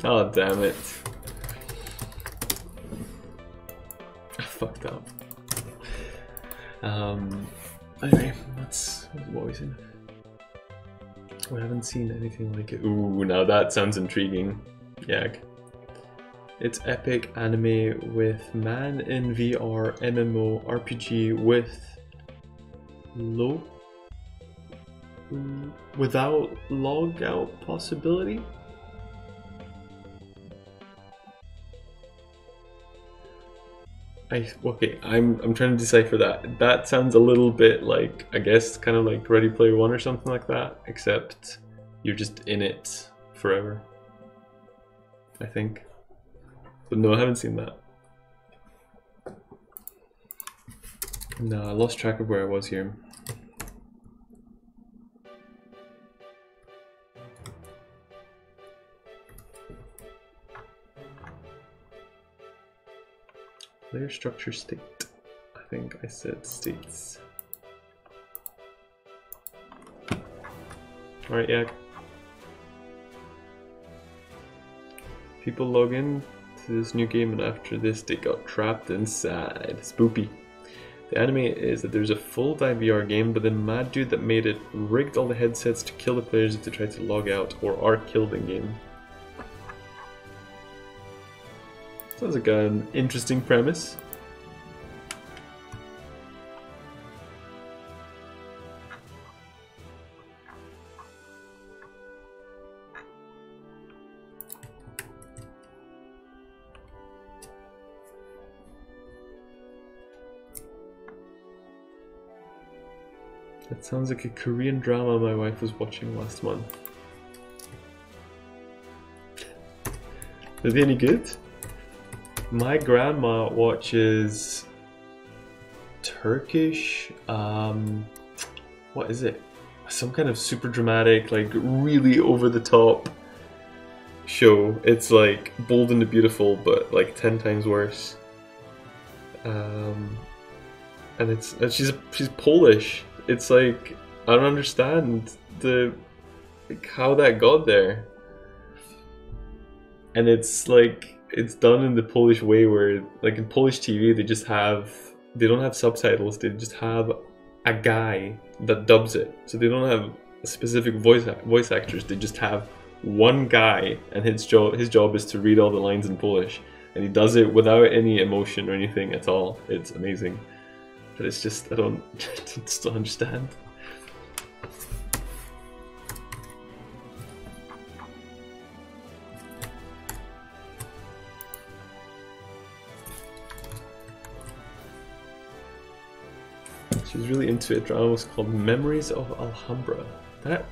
Oh, damn it. I fucked up. Anyway, what we seen? We haven't seen anything like it. Ooh, now that sounds intriguing. Yag. It's epic anime with man in VR MMO RPG with without log out possibility. Okay, I'm trying to decipher that. That sounds a little bit like, I guess, kind of like Ready Player One or something like that, except you're just in it forever, I think. But no, I haven't seen that. No, I lost track of where I was here. Player structure state. I think I said states. Alright, yeah. People log in to this new game and after this they got trapped inside. Spoopy. The anime is that there's a full die VR game, but the mad dude that made it rigged all the headsets to kill the players if they try to log out or are killed in game. Sounds like an interesting premise. That sounds like a Korean drama my wife was watching last month. Are they any good? My grandma watches Turkish, what is it? Some kind of super dramatic, like really over the top show. It's like Bold and the Beautiful, but like 10 times worse. And she's Polish. It's like, I don't understand how that got there. And it's like, it's done in the Polish way where, like in Polish TV, they don't have subtitles, they just have a guy that dubs it. So they don't have specific voice actors, they just have one guy and his job is to read all the lines in Polish. And he does it without any emotion or anything at all. It's amazing. But it's just, I don't still understand. She's really into it. Drama was called Memories of Alhambra. Why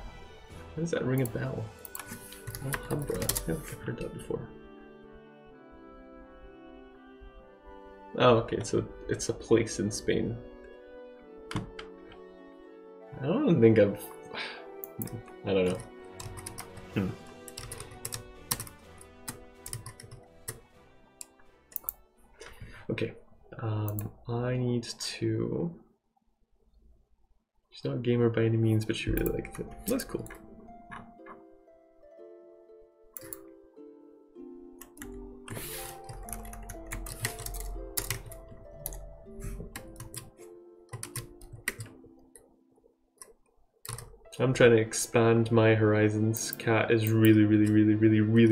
does that ring a bell? Alhambra. I think I've heard that before. Oh, okay, so it's a place in Spain. I don't think I don't know. Okay, I need to... She's not a gamer by any means, but she really liked it. That's cool. I'm trying to expand my horizons. Kat is really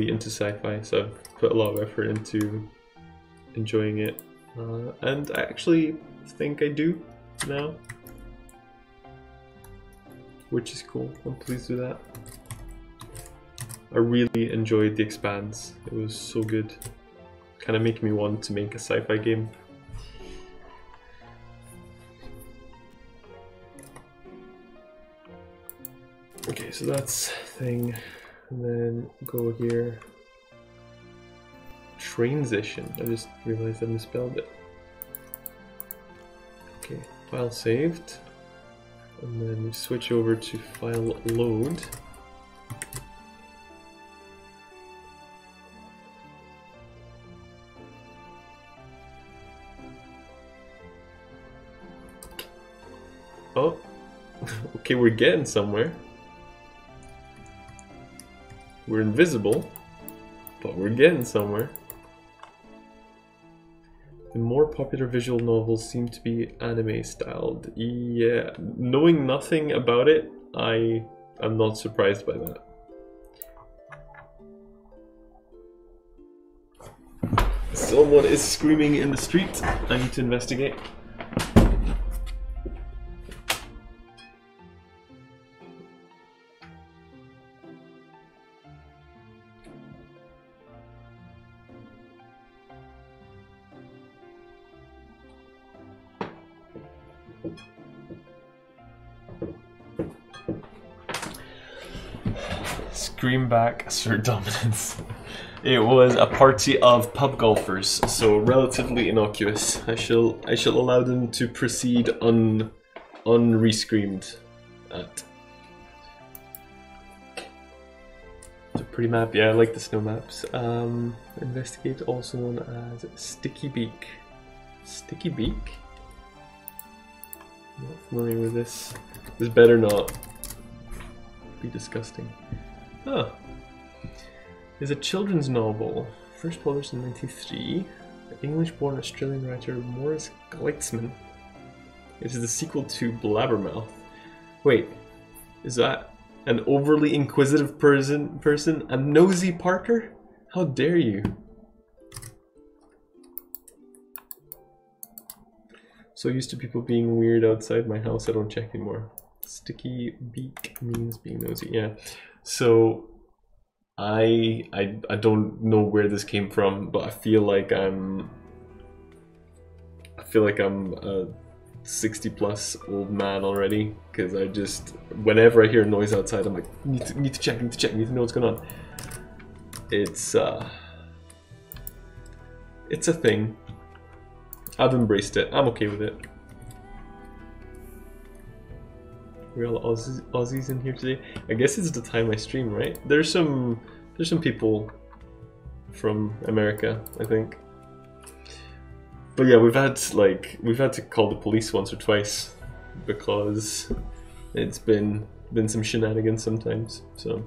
into sci-fi, so I've put a lot of effort into enjoying it. And I actually think I do now. Which is cool. I'm pleased with that. I really enjoyed The Expanse. It was so good. Kind of making me want to make a sci-fi game. Okay, so that's thing. And then go here. Transition. I just realized I misspelled it. Okay, file saved. And then we switch over to file load. Oh, okay, we're getting somewhere. We're invisible, but we're getting somewhere. The more popular visual novels seem to be anime styled. Yeah, knowing nothing about it, I'm not surprised by that. Someone is screaming in the street. I need to investigate. Scream back, Sir Dominance. It was a party of pub golfers, so relatively innocuous. I shall allow them to proceed unrescreamed at. It's a pretty map, yeah, I like the snow maps. Investigate, also known as Sticky Beak. Sticky Beak? I'm not familiar with this. This better not be disgusting. Huh. Is a children's novel, first published in 1993. English-born Australian writer Morris Gleitzman. It is the sequel to Blabbermouth. Wait, is that an overly inquisitive person? A nosy Parker? How dare you? So used to people being weird outside my house, I don't check anymore. Sticky beak means being nosy. Yeah. So I don't know where this came from, but I feel like I'm a 60+ old man already, because I just, whenever I hear a noise outside, I'm like, need to check, need to know what's going on. It's a thing. I've embraced it. I'm okay with it. We're all Aussies in here today. I guess it's the time I stream, right? There's some people from America, I think. But yeah, we've had to call the police once or twice because it's been some shenanigans sometimes. So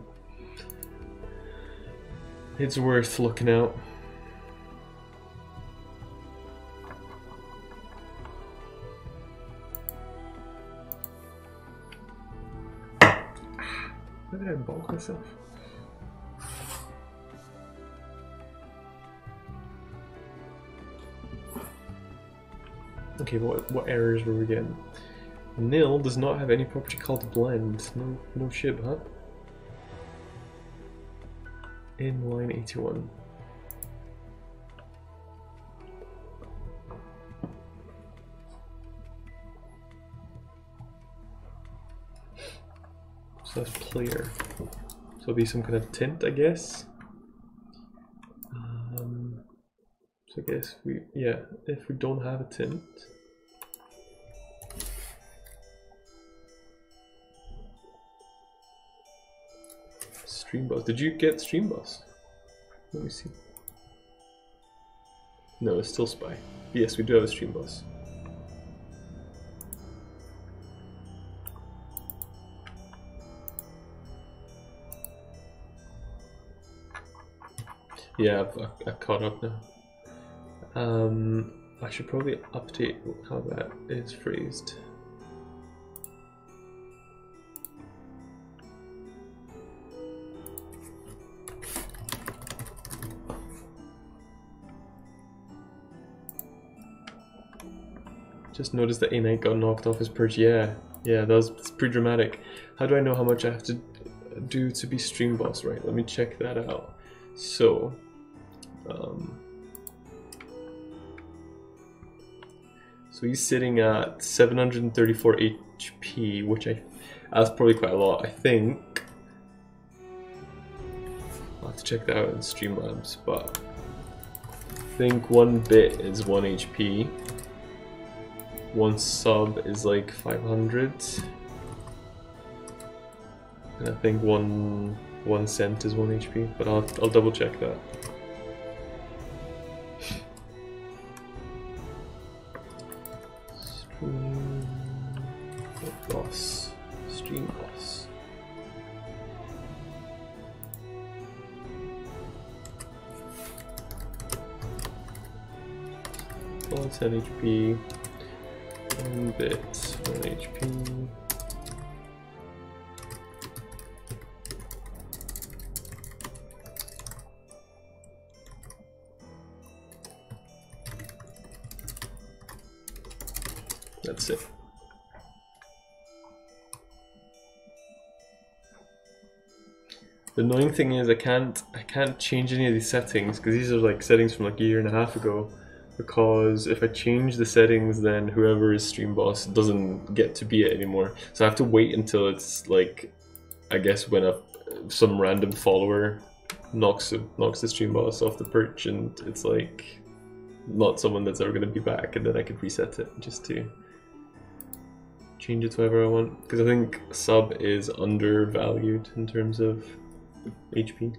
it's worth looking out. Why did I bonk myself? Okay, what errors were we getting? Nil does not have any property called blend. No shib, huh? In line 81. So that's clear. So it'll be some kind of tint, I guess. So I guess if we don't have a tint. Stream bus. Did you get stream bus? Let me see. No, it's still spy. Yes, we do have a stream bus. Yeah, I've caught up now. I should probably update how that is phrased. Just noticed that A-Knight got knocked off his perch. Yeah, that's pretty dramatic. How do I know how much I have to do to be stream boss? Right, let me check that out. So, so he's sitting at 734 HP, which that's probably quite a lot. I think I'll have to check that out in Streamlabs, but I think 1 bit is 1 HP. 1 sub is like 500, and I think 1 cent is 1 HP, but I'll double check that. boss, stream boss. Full 10 HP, 1 bit, 1 HP. That's it. The annoying thing is I can't change any of these settings because these are like settings from like a year and a half ago. Because if I change the settings, then whoever is stream boss doesn't get to be it anymore. So I have to wait until it's like, I guess when some random follower knocks the stream boss off the perch, and it's like not someone that's ever going to be back, and then I could reset it just to change it to whatever I want. Because I think sub is undervalued in terms of HP.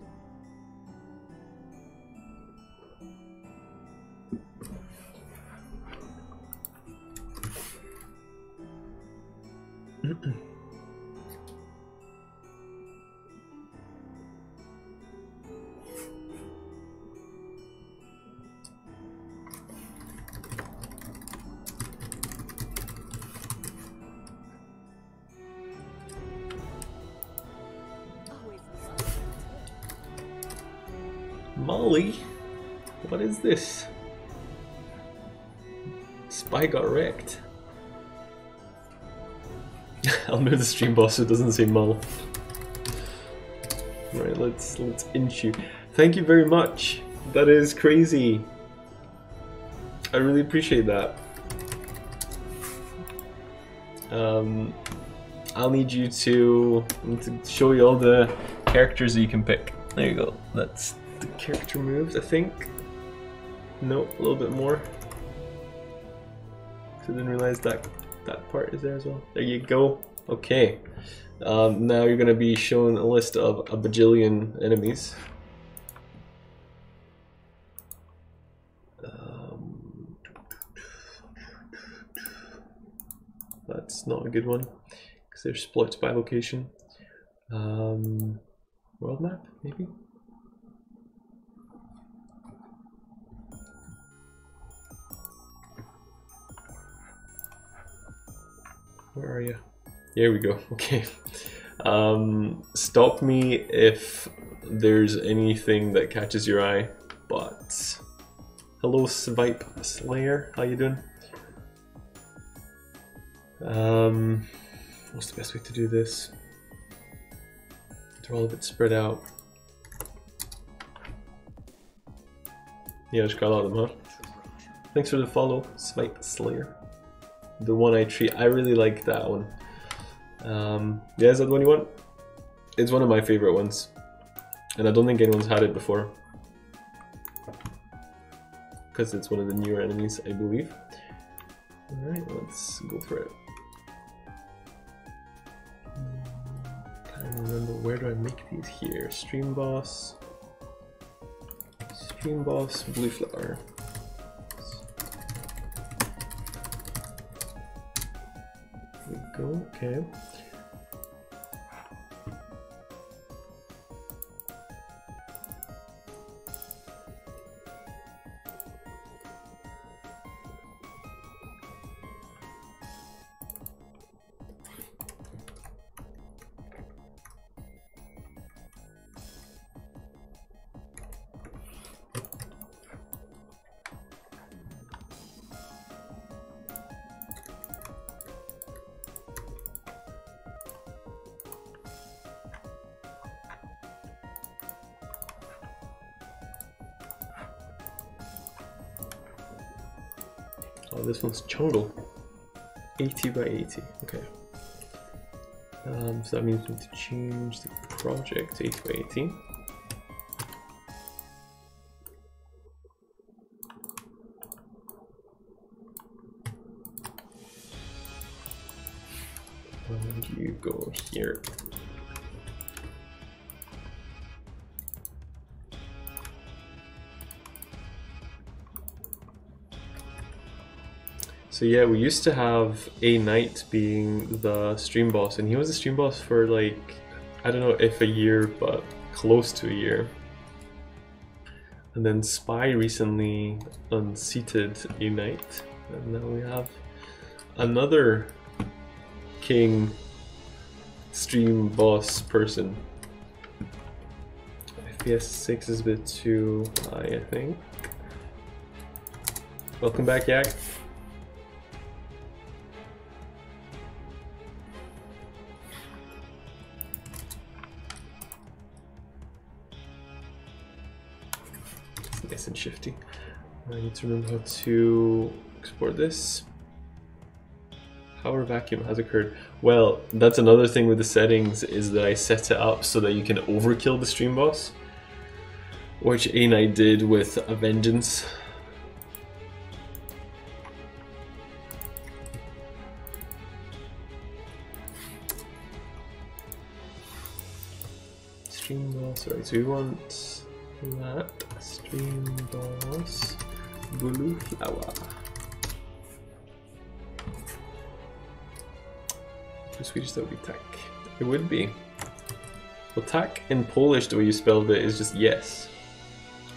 Molly? What is this? Spy got wrecked. I'll move the stream boss so it doesn't say Mull. Right, let's inch you. Thank you very much. That is crazy. I really appreciate that. I'll need you to show you all the characters that you can pick. There you go. That's the character moves, I think. No, a little bit more. So I didn't realize that part is there as well. There you go. Okay. Now you're going to be shown a list of a bajillion enemies. That's not a good one because they're split by location. World map, maybe? Where are you? Here we go. Okay. Stop me if there's anything that catches your eye. But hello, Swipe Slayer. How you doing? What's the best way to do this? They're all a bit spread out. Yeah, there's quite a lot of them, huh? Thanks for the follow, Swipe Slayer. The one-eye tree. I really like that one. Yeah, is that the one you want? It's one of my favorite ones, and I don't think anyone's had it before because it's one of the newer enemies, I believe. All right, let's go for it. Can't remember, where do I make these here? Stream boss, blue flower. There we go. Okay. Oh, this one's jungle. 80 by 80. Okay. So that means we need to change the project to 80 by 80. And you go here. So So yeah, we used to have A Knight being the stream boss, and he was the stream boss for like, I don't know if a year, but close to a year. And then Spy recently unseated A Knight, and now we have another king stream boss person. FPS 6 is a bit too high, I think. Welcome back, Yak. It's nice and shifty. I need to remember how to export this. Power vacuum has occurred. Well, that's another thing with the settings, is that I set it up so that you can overkill the stream boss, which A Knight did with a vengeance. Stream boss, right, so we want that. Stream boss, blue flower. For Swedish, that would be tak. It would be. Well, tak in Polish, the way you spelled it, is just yes.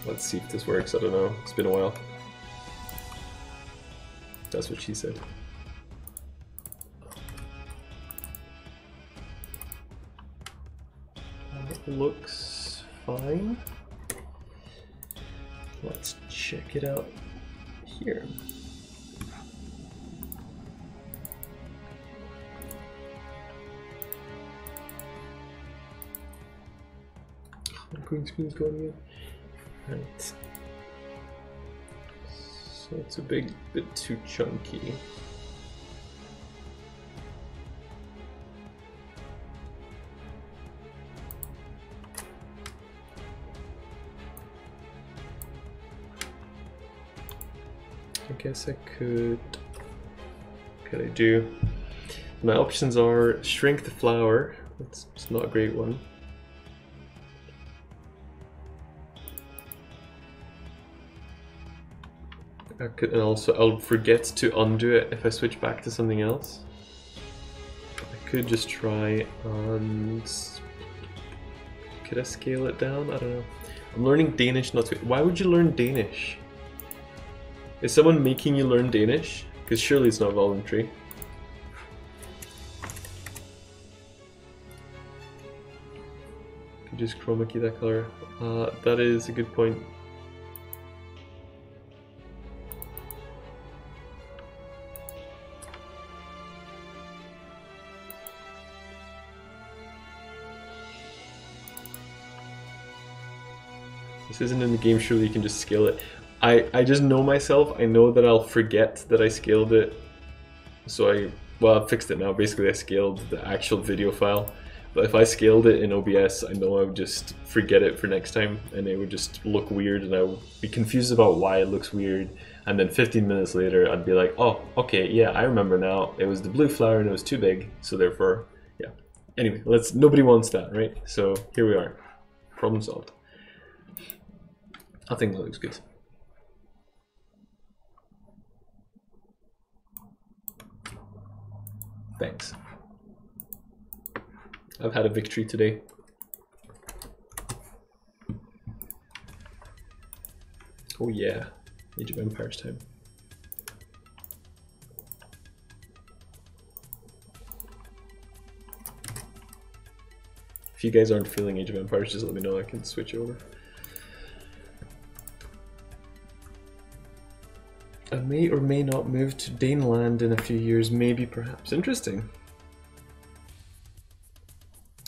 Let's see if this works, I don't know. It's been a while. That's what she said. It looks fine. Let's check it out here. The green screen's going again. Right. So it's a bit too chunky. I guess I could. What could I do? My options are shrink the flower. That's not a great one. I could, and also I'll forget to undo it if I switch back to something else. I could just try and... Could I scale it down? I don't know. I'm learning Danish not to... Why would you learn Danish? Is someone making you learn Danish? Because surely it's not voluntary. Could just chroma key that color. That is a good point. This isn't in the game, surely you can just scale it. I just know myself, I know that I'll forget that I scaled it. So I've fixed it now. Basically I scaled the actual video file. But if I scaled it in OBS, I know I would just forget it for next time and it would just look weird and I would be confused about why it looks weird. And then 15 minutes later, I'd be like, oh, okay, yeah, I remember now. It was the blue flower and it was too big, so therefore, yeah. Anyway, nobody wants that, right? So here we are, problem solved. I think that looks good. Thanks. I've had a victory today. Oh yeah, Age of Empires time. If you guys aren't feeling Age of Empires, just let me know, I can switch over. I may or may not move to Daneland in a few years, maybe, perhaps. Interesting.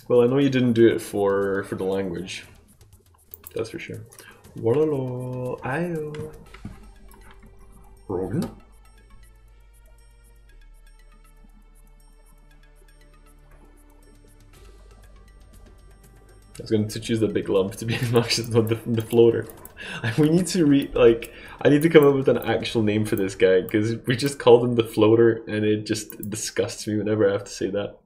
Well, I know you didn't do it for the language. That's for sure. Wololo, ayo. Rogan? I was going to choose the big lump to be obnoxious, not the floater. We need to I need to come up with an actual name for this guy, because we just called him the floater and it just disgusts me whenever I have to say that.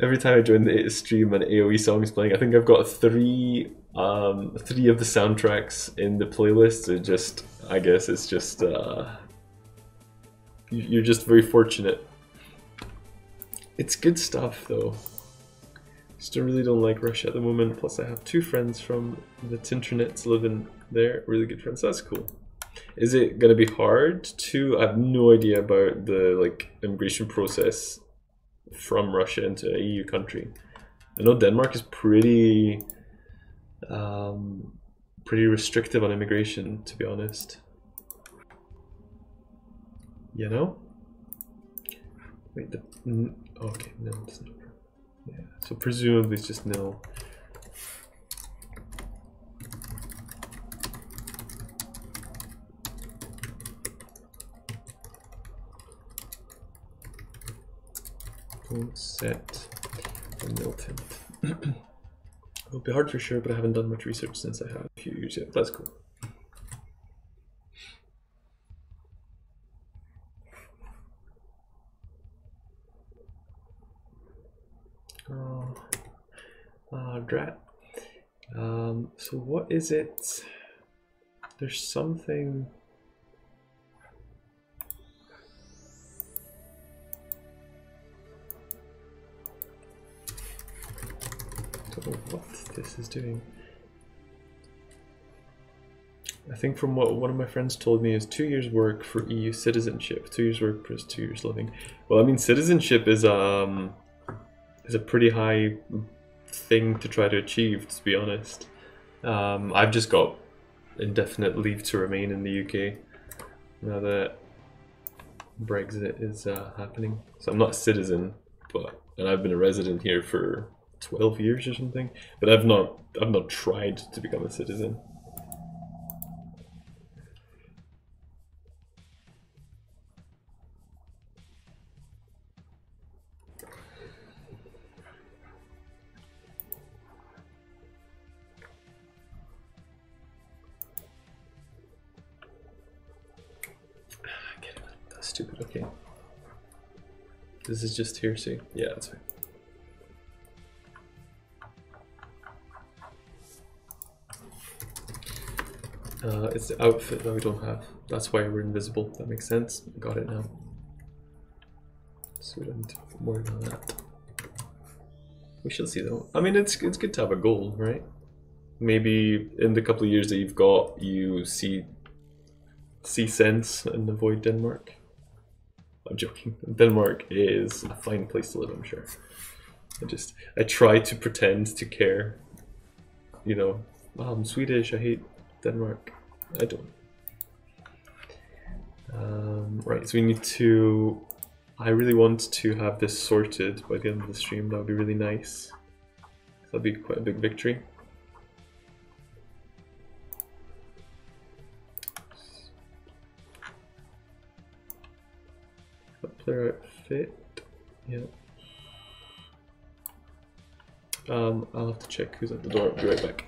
Every time I join the stream and AoE song is playing, I think I've got three of the soundtracks in the playlist. It just, I guess it's just You're just very fortunate. It's good stuff though. Still really don't like Russia at the moment. Plus, I have 2 friends from the Tinternets living there. Really good friends. That's cool. Is it gonna be hard to? I have no idea about the like immigration process from Russia into an EU country. I know Denmark is pretty pretty restrictive on immigration, to be honest. You know? Wait, okay, no, it's not. Yeah, so presumably it's just nil. Don't set a nil tint. It'll be hard for sure, but I haven't done much research since I have a few years yet. That's cool. Drat. So what is it? There's something. I don't know what this is doing. I think from what one of my friends told me is 2 years work for EU citizenship. 2 years work plus 2 years living. Well, I mean, citizenship is a pretty high thing to try to achieve, to be honest. I've just got indefinite leave to remain in the UK now that Brexit is happening. So I'm not a citizen, and I've been a resident here for 12 years or something. But I've not tried to become a citizen. Stupid, okay. This is just hearsay. Yeah, that's fine. It's the outfit that we don't have. That's why we're invisible. That makes sense. Got it now. So we don't need to worry about that. We shall see though. I mean, it's good to have a goal, right? Maybe in the couple of years that you've got, you see sense and avoid Denmark. I'm joking. Denmark is a fine place to live, I'm sure. I try to pretend to care. You know, oh, I'm Swedish, I hate Denmark. I don't. Right, so we need to... I really want to have this sorted by the end of the stream. That would be really nice. That'd be quite a big victory. Player outfit, yeah. I'll have to check who's at the door. I'll be right back.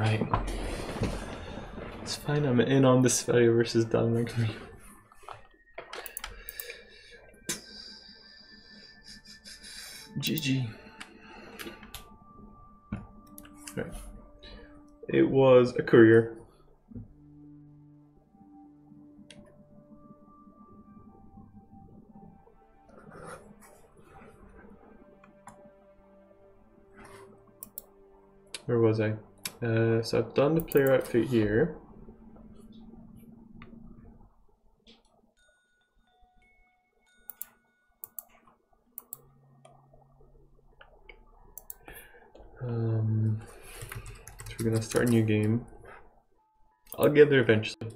Alright. It's fine, I'm in on this Sverige versus Denmark. GG. Right. It was a courier. Where was I? So I've done the player outfit here. So we're gonna start a new game. I'll get there eventually.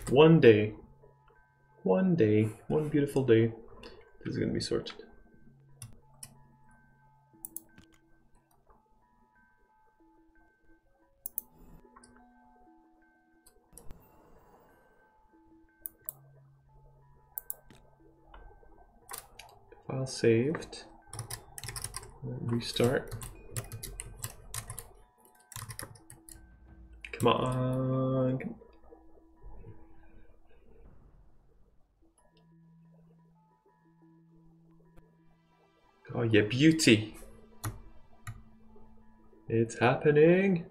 One day, one beautiful day, this is gonna be sorted. File saved. Restart. Come on. Oh yeah, beauty. It's happening.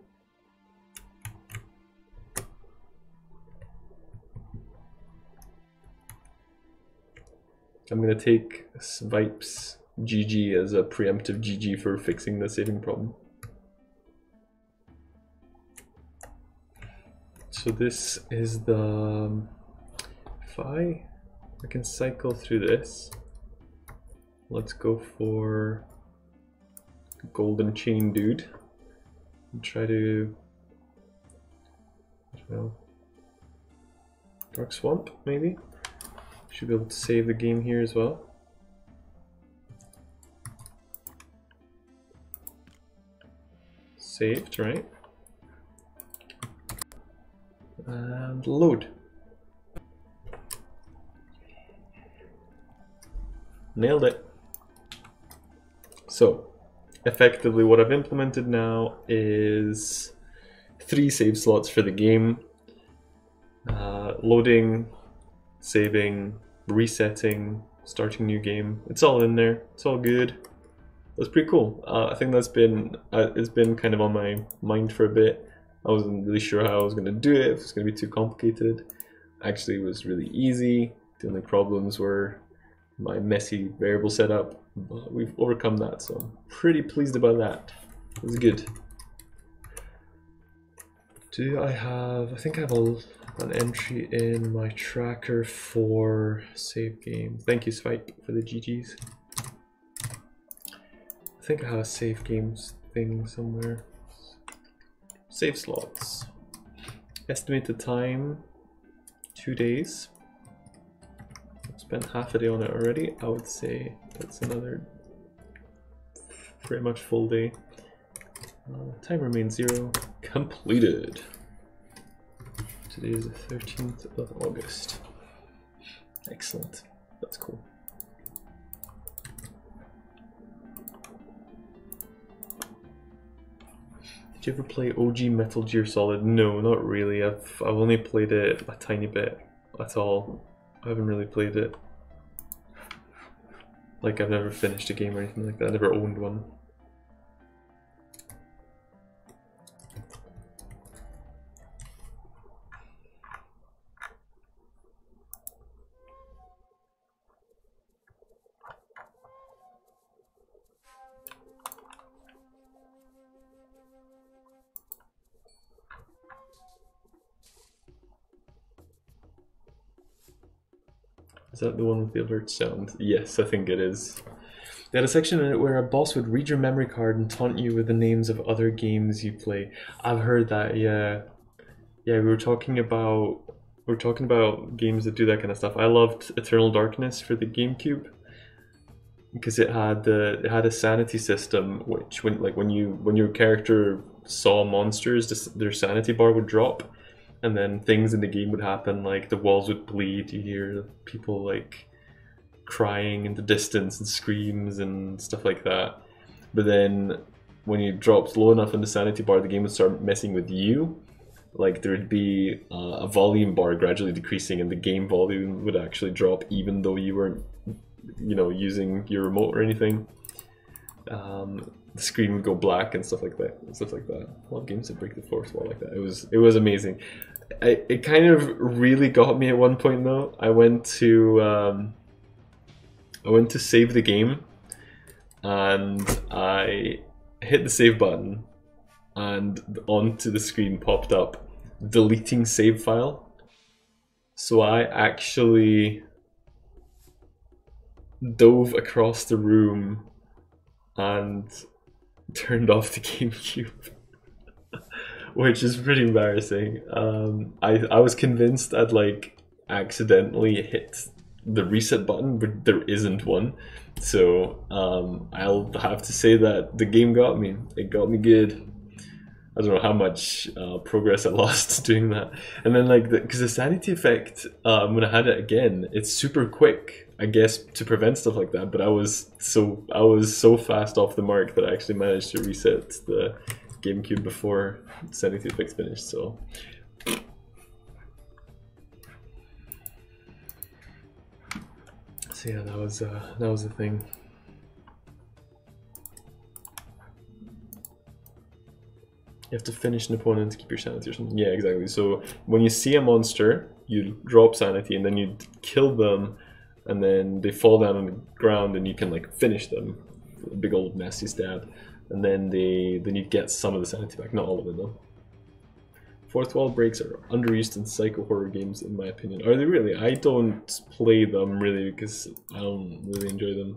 I'm gonna take Svipes GG as a preemptive GG for fixing the saving problem. So this is the... If I can cycle through this. Let's go for Golden Chain Dude. And try to... Well, Dark Swamp, maybe? Should be able to save the game here as well. Saved, right? And load. Nailed it. So, effectively what I've implemented now is 3 save slots for the game. Loading, saving, resetting, starting new game. It's all in there. It's all good. That's pretty cool. I think that's been it's been kind of on my mind for a bit. I wasn't really sure how I was going to do it. If it's going to be too complicated. Actually, it was really easy. The only problems were my messy variable setup, but we've overcome that, so I'm pretty pleased about that. It was good. Do I have... I think I have an entry in my tracker for save game. Thank you, Swipe, for the GGs. I think I have a save games thing somewhere. Save slots. Estimated time, 2 days. I've spent half a day on it already. I would say that's another pretty much full day. Time remains 0. Completed. Today is the 13th of August. Excellent. That's cool. Did you ever play OG Metal Gear Solid? No, not really. I've only played it a tiny bit. That's all. I haven't really played it. Like, I've never finished a game or anything like that. I never owned one. Is that the one with the alert sound? Yes, I think it is. They had a section in it where a boss would read your memory card and taunt you with the names of other games you play. I've heard that, yeah. Yeah, we were talking about games that do that kind of stuff. I loved Eternal Darkness for the GameCube because it had a sanity system, which when your character saw monsters, their sanity bar would drop. And then things in the game would happen, like the walls would bleed, you hear people like crying in the distance and screams and stuff like that. But then when you dropped low enough in the sanity bar, the game would start messing with you. Like there'd be a volume bar gradually decreasing, and the game volume would actually drop, even though you weren't, using your remote or anything. The screen would go black and stuff like that. A lot of games that break the fourth wall like that. It was amazing. It kind of really got me at one point though. I went to save the game, and I hit the save button, and onto the screen popped up deleting save file. So I actually dove across the room and turned off the GameCube. Which is pretty embarrassing. I was convinced I'd like accidentally hit the reset button, but there isn't one. So I'll have to say that the game got me. It got me good. I don't know how much progress I lost doing that. And then because the sanity effect, when I had it again, it's super quick, I guess, to prevent stuff like that. But I was so fast off the mark that I actually managed to reset the GameCube before sanity effects finished. So yeah, that was the thing. You have to finish an opponent to keep your sanity or something. Yeah, exactly. So when you see a monster, you drop sanity, and then you kill them, and then they fall down on the ground, and you can like finish them. A big old nasty stab. And then you get some of the sanity back, not all of it though. Fourth wall breaks are underused in psycho horror games, in my opinion. Are they really? I don't play them really because I don't really enjoy them,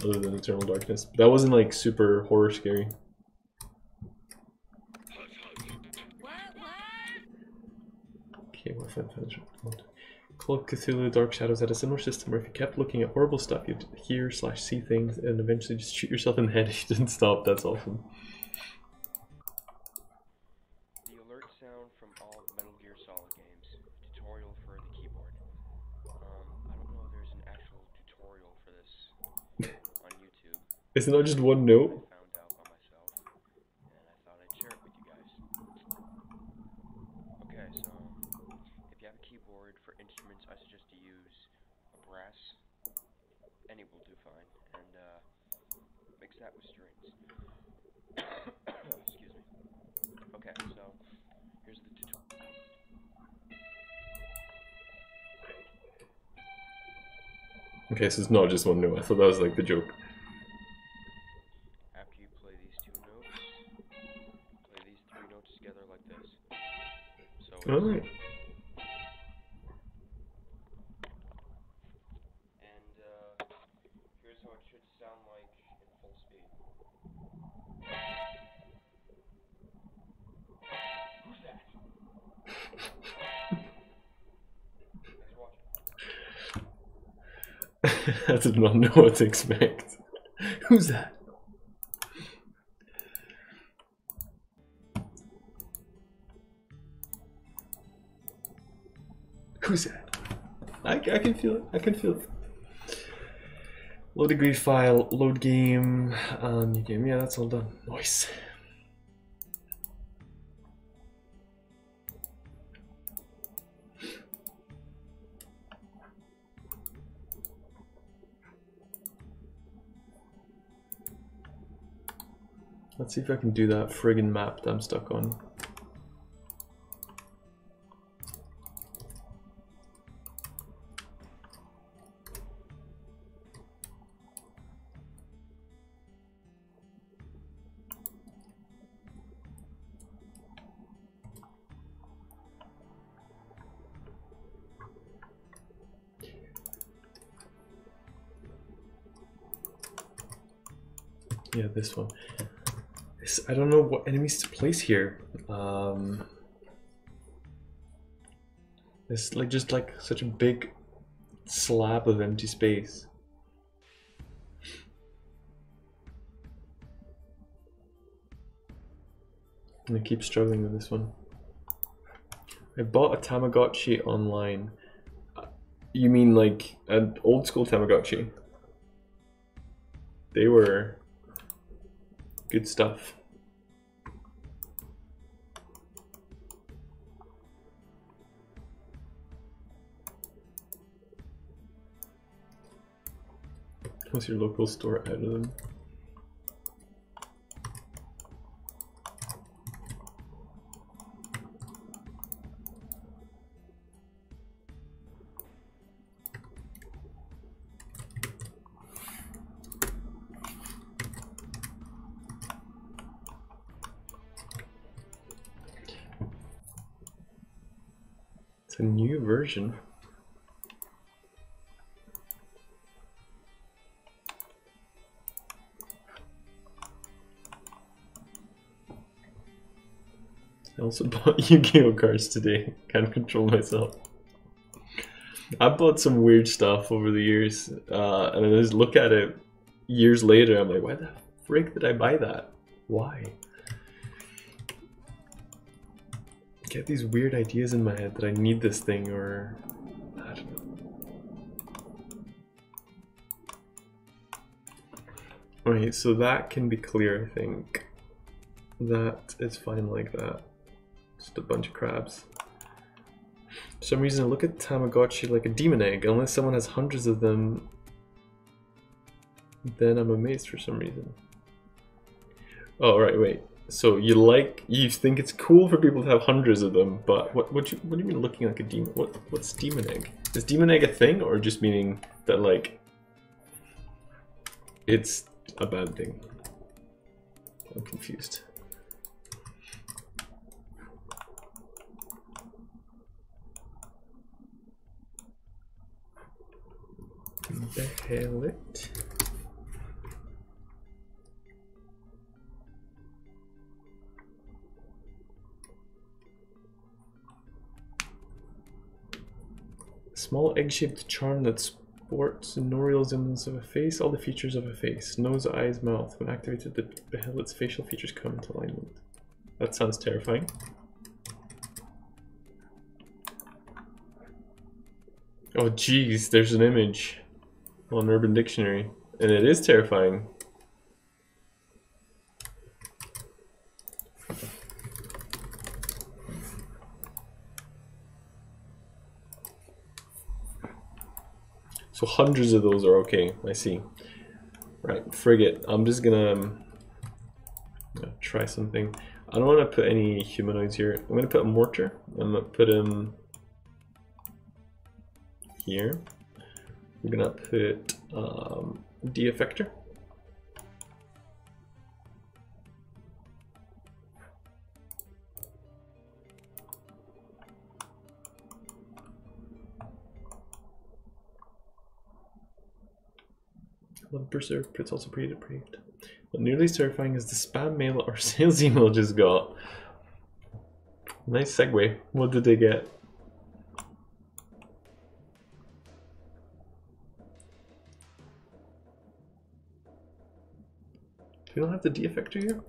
other than Eternal Darkness. But that wasn't like super horror scary. Okay, what if I finish? Call of Cthulhu Dark Shadows had a similar system where if you kept looking at horrible stuff, you'd hear/see things and eventually just shoot yourself in the head if you didn't stop. That's awesome.
The alert sound from all Metal Gear Solid games. Tutorial for the keyboard. I don't know if there's an actual tutorial for this on YouTube.
Is it not just one note?
I found out by myself, and I thought I'd share it with you guys. Okay, so if you have a keyboard for instruments, I suggest to use a brass. Any will do fine, and mix that with strings. Excuse me. Okay, so here's the tutorial.
Okay, so it's not just one note. I thought that was like the joke.
After you play these two notes, play these three notes together like this. So
Alright.
and here's how it should sound like in full speed. Who's that? Thanks for watching.
I did not know what to expect. Who's that? Who's that? I can feel it. I can feel it. Load degree file, load game, new game. Yeah, that's all done. Nice. Let's see if I can do that friggin' map that I'm stuck on. Yeah, this one. I don't know what enemies to place here. It's like just like such a big slab of empty space. And I keep struggling with this one. I bought a Tamagotchi online. You mean like an old school Tamagotchi? They were Good stuff. What's your local store out of them? It's a new version. I also bought Yu-Gi-Oh cards today. Can't control myself. I bought some weird stuff over the years, and I just look at it years later. I'm like, why the frick did I buy that? Why? Get these weird ideas in my head that I need this thing, or I don't know. Okay, so that can be clear, I think. That is fine like that. Just a bunch of crabs. For some reason I look at Tamagotchi like a demon egg. Unless someone has hundreds of them, then I'm amazed for some reason. Oh right, wait. So you think it's cool for people to have hundreds of them, but what do you mean looking like a demon? What's demon egg? Is demon egg a thing, or just meaning that like it's a bad thing? I'm confused. Behelit. Small egg-shaped charm that sports no real semblance of a face, all the features of a face. Nose, eyes, mouth. When activated, the Behelit's facial features come into alignment. That sounds terrifying. Oh geez, there's an image on Urban Dictionary, and it is terrifying. So hundreds of those are okay, I see. Right, frigate. I'm just gonna try something. I don't want to put any humanoids here. I'm gonna put a mortar. I'm gonna put him here. We're gonna put de-effector. Love Berserk, but it's also pretty depraved. What nearly as terrifying as the spam mail or sales email just got. Nice segue. What did they get? You don't have the de-effector here?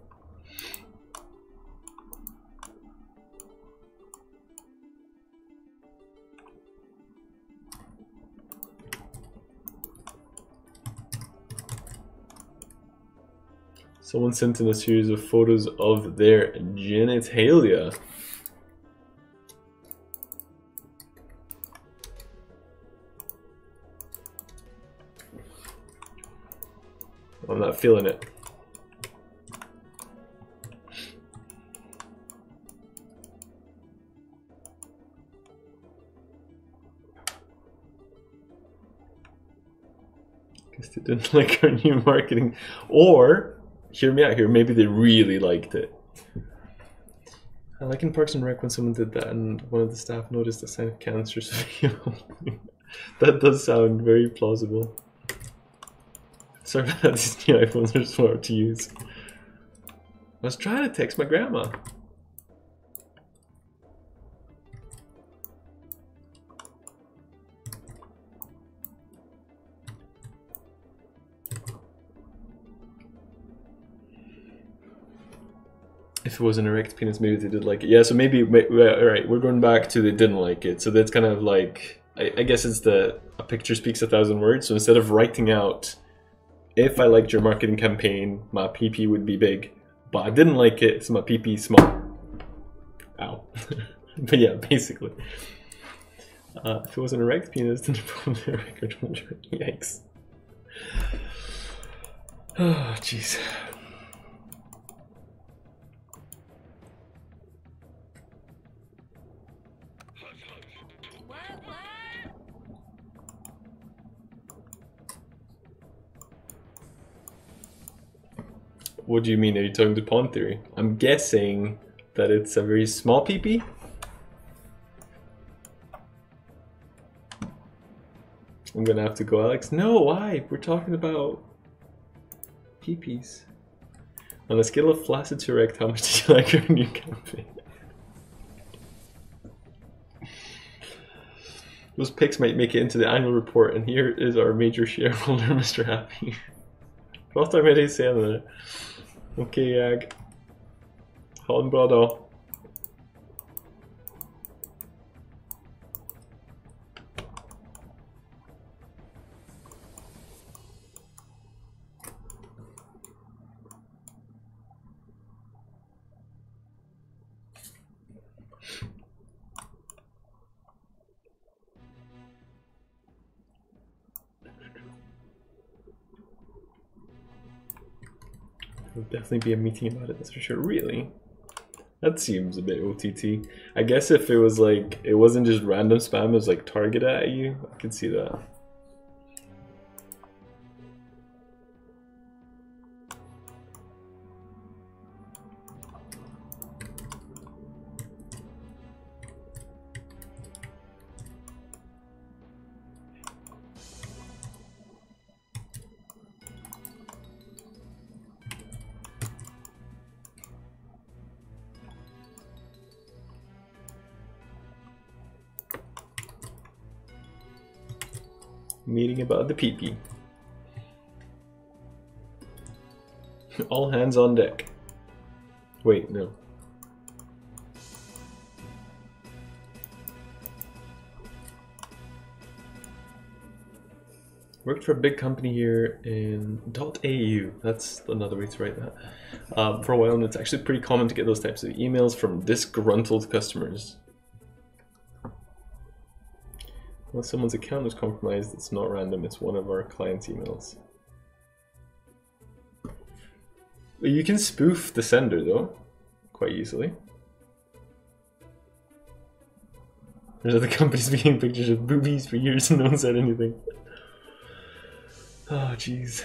Someone sent in a series of photos of their genitalia. I'm not feeling it. Guess they didn't like our new marketing, or hear me out here, maybe they really liked it. I like in Parks and Rec when someone did that and one of the staff noticed a sign of cancerous video. That does sound very plausible. Sorry about that, these new iPhones are so hard to use. I was trying to text my grandma. If it was an erect penis, maybe they did like it. Yeah, so maybe, alright, we're going back to they didn't like it. So that's kind of like, I guess it's a picture speaks 1,000 words. So instead of writing out if I liked your marketing campaign, my PP would be big. But I didn't like it, so my PP is small. Ow. But yeah, basically. If it was an erect penis, then probably a record holder. Yikes. Oh, jeez. What do you mean? Are you talking to Pawn Theory? I'm guessing that it's a very small PP. I'm gonna have to go, Alex. No, why? We're talking about PPs. On a scale of flaccid to erect, how much did you like your new campaign? Those pics might make it into the annual report, and here is our major shareholder, Mr. Happy. Prata med dig senare. Okej, jag. Ha en bra dag. There'll definitely be a meeting about it, that's for sure. Really? That seems a bit OTT. I guess if it was like, it wasn't just random spam, it was like targeted at you, I could see that. Meeting about the PP. All hands on deck. Wait, no. Worked for a big company here in .au. That's another way to write that. For a while, and it's actually pretty common to get those types of emails from disgruntled customers. Unless someone's account is compromised, it's not random, it's one of our clients' emails. You can spoof the sender though, quite easily. There's other companies making pictures of boobies for years and no one said anything. Oh jeez.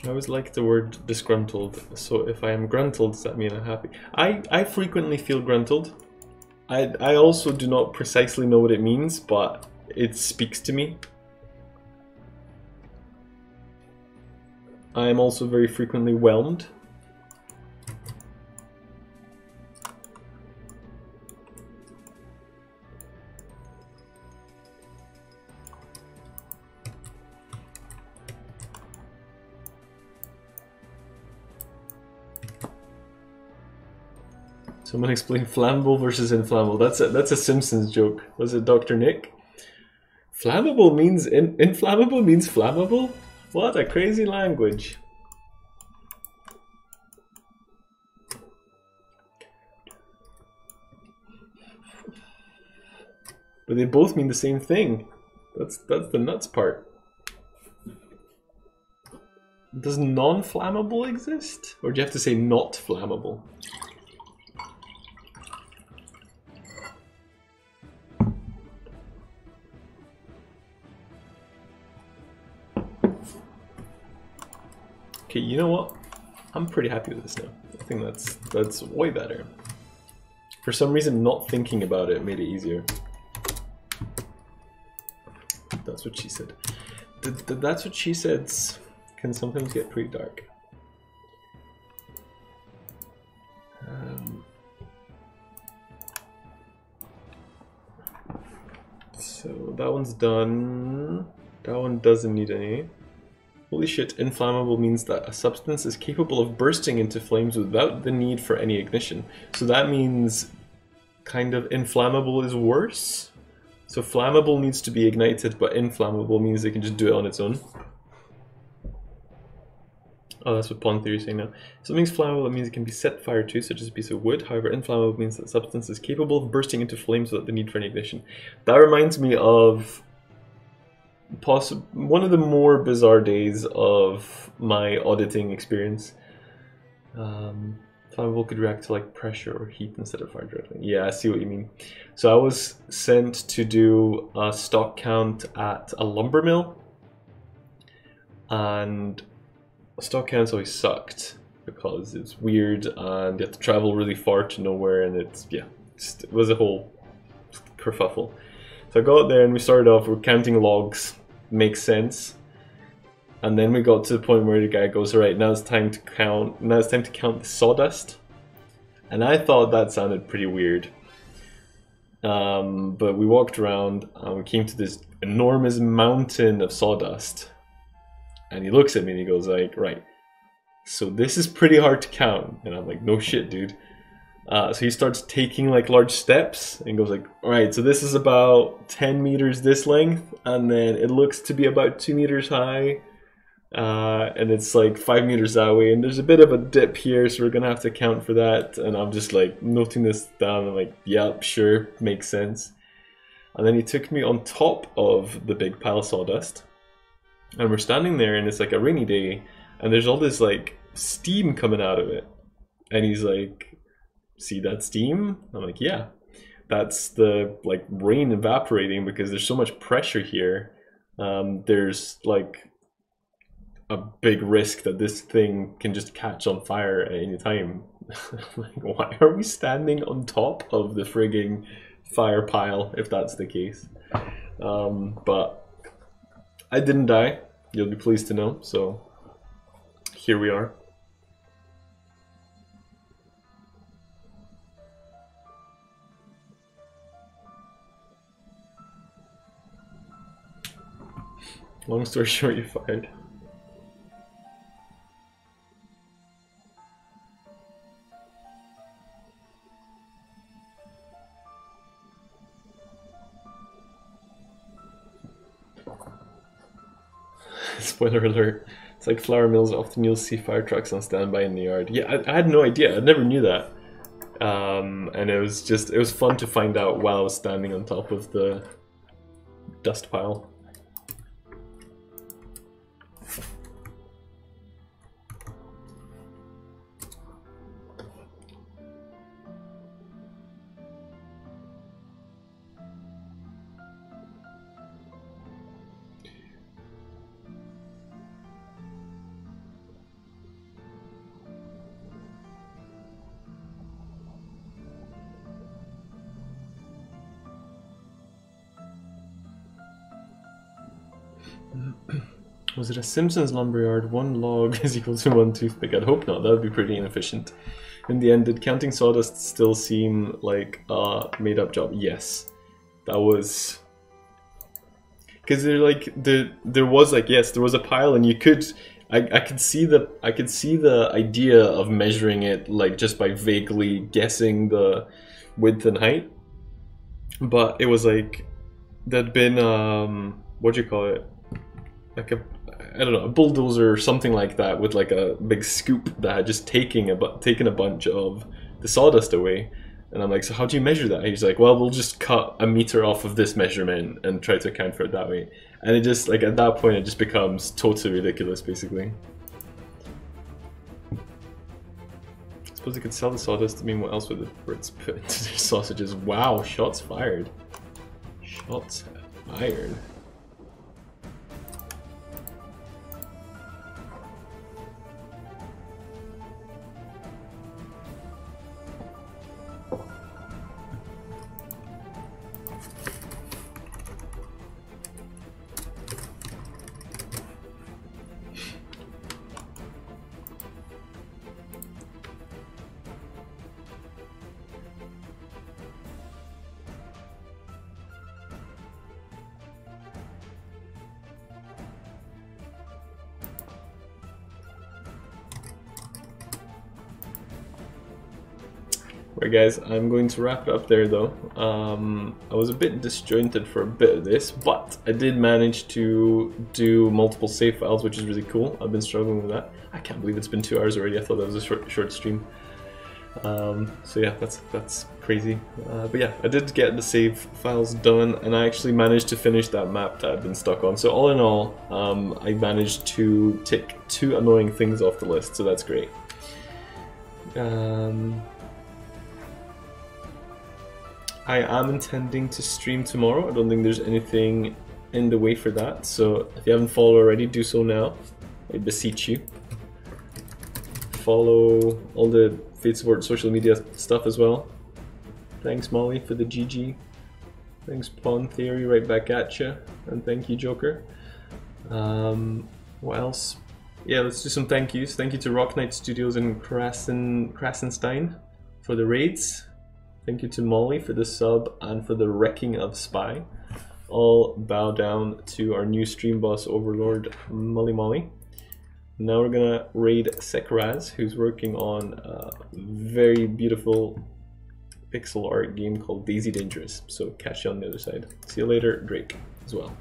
I always like the word disgruntled, so if I am gruntled, does that mean I'm happy? I frequently feel gruntled. I also do not precisely know what it means, but it speaks to me. I am also very frequently whelmed. Someone explain flammable versus inflammable. That's a Simpsons joke. Was it Dr. Nick? Flammable means inflammable means flammable? What a crazy language. But they both mean the same thing. That's the nuts part. Does non-flammable exist? Or do you have to say not flammable? Okay, you know what? I'm pretty happy with this now. I think that's way better. For some reason, not thinking about it made it easier. That's what she said. That's what she said can sometimes get pretty dark. So that one's done. That one doesn't need any. Holy shit, inflammable means that a substance is capable of bursting into flames without the need for any ignition. So that means kind of inflammable is worse? So flammable needs to be ignited, but inflammable means it can just do it on its own. Oh, that's what Pond Theory is saying now. Something's flammable, it means it can be set fire to, such as a piece of wood. However, inflammable means that substance is capable of bursting into flames without the need for any ignition. That reminds me of one of the more bizarre days of my auditing experience. Flammable could react to like pressure or heat instead of fire directly. Yeah, I see what you mean. So I was sent to do a stock count at a lumber mill, and stock counts always sucked because it's weird and you have to travel really far to nowhere, and it was a whole kerfuffle. So I got there and we started off, we're counting logs, makes sense. And then we got to the point where the guy goes, alright, now it's time to count the sawdust. And I thought that sounded pretty weird. But we walked around and we came to this enormous mountain of sawdust. And he looks at me and he goes like, right, so this is pretty hard to count. And I'm like, no shit, dude. So he starts taking like large steps and goes like, alright, so this is about 10 meters this length, and then it looks to be about 2 meters high, and it's like 5 meters that way, and there's a bit of a dip here, so we're gonna have to account for that. And I'm just like noting this down, and like, yep, sure, makes sense. And then he took me on top of the big pile of sawdust, and we're standing there, and it's like a rainy day, and there's all this like steam coming out of it, and he's like, see that steam? I'm like, yeah, that's the like rain evaporating because there's so much pressure here. There's like a big risk that this thing can just catch on fire at any time. Like, why are we standing on top of the frigging fire pile if that's the case? But I didn't die, you'll be pleased to know, so here we are. Long story short, you're fired. Spoiler alert. It's like flour mills, often you'll see fire trucks on standby in the yard. Yeah, I had no idea. I never knew that. And it was fun to find out while I was standing on top of the dust pile. Was it a Simpsons lumberyard? One log is equal to one toothpick. I'd hope not. That would be pretty inefficient. In the end, did counting sawdust still seem like a made-up job? Yes. That was... Because there was a pile, and you could... I could see the idea of measuring it like just by vaguely guessing the width and height. But it was like there'd been what do you call it? Like I don't know, a bulldozer or something like that with like a big scoop that had just taken a bunch of the sawdust away. And I'm like, so how do you measure that? He's like, well, we'll just cut a meter off of this measurement and try to account for it that way. And it just, like, at that point, it just becomes totally ridiculous, basically. I suppose they could sell the sawdust. I mean, what else would the Brits put into their sausages? Wow, shots fired. Shots fired. Right, guys, I'm going to wrap it up there though. I was a bit disjointed for a bit of this, but I did manage to do multiple save files, which is really cool. I've been struggling with that. I can't believe it's been 2 hours already. I thought that was a short stream. So yeah, that's crazy. But yeah, I did get the save files done, and I actually managed to finish that map that I'd been stuck on. So all in all, I managed to tick 2 annoying things off the list, so that's great. I am intending to stream tomorrow. I don't think there's anything in the way for that, so if you haven't followed already, do so now. I beseech you. Follow all the Fate Support social media stuff as well. Thanks Molly for the GG. Thanks Pawn Theory, right back at ya. And thank you Joker. What else? Yeah, let's do some thank yous. Thank you to Rock Knight Studios and Krasenstein for the raids. Thank you to Molly for the sub and for the wrecking of Spy. All bow down to our new stream boss overlord Molly. Now we're gonna raid Sekraz, who's working on a very beautiful pixel art game called Daisy Dangerous. So catch you on the other side. See you later, Drake as well.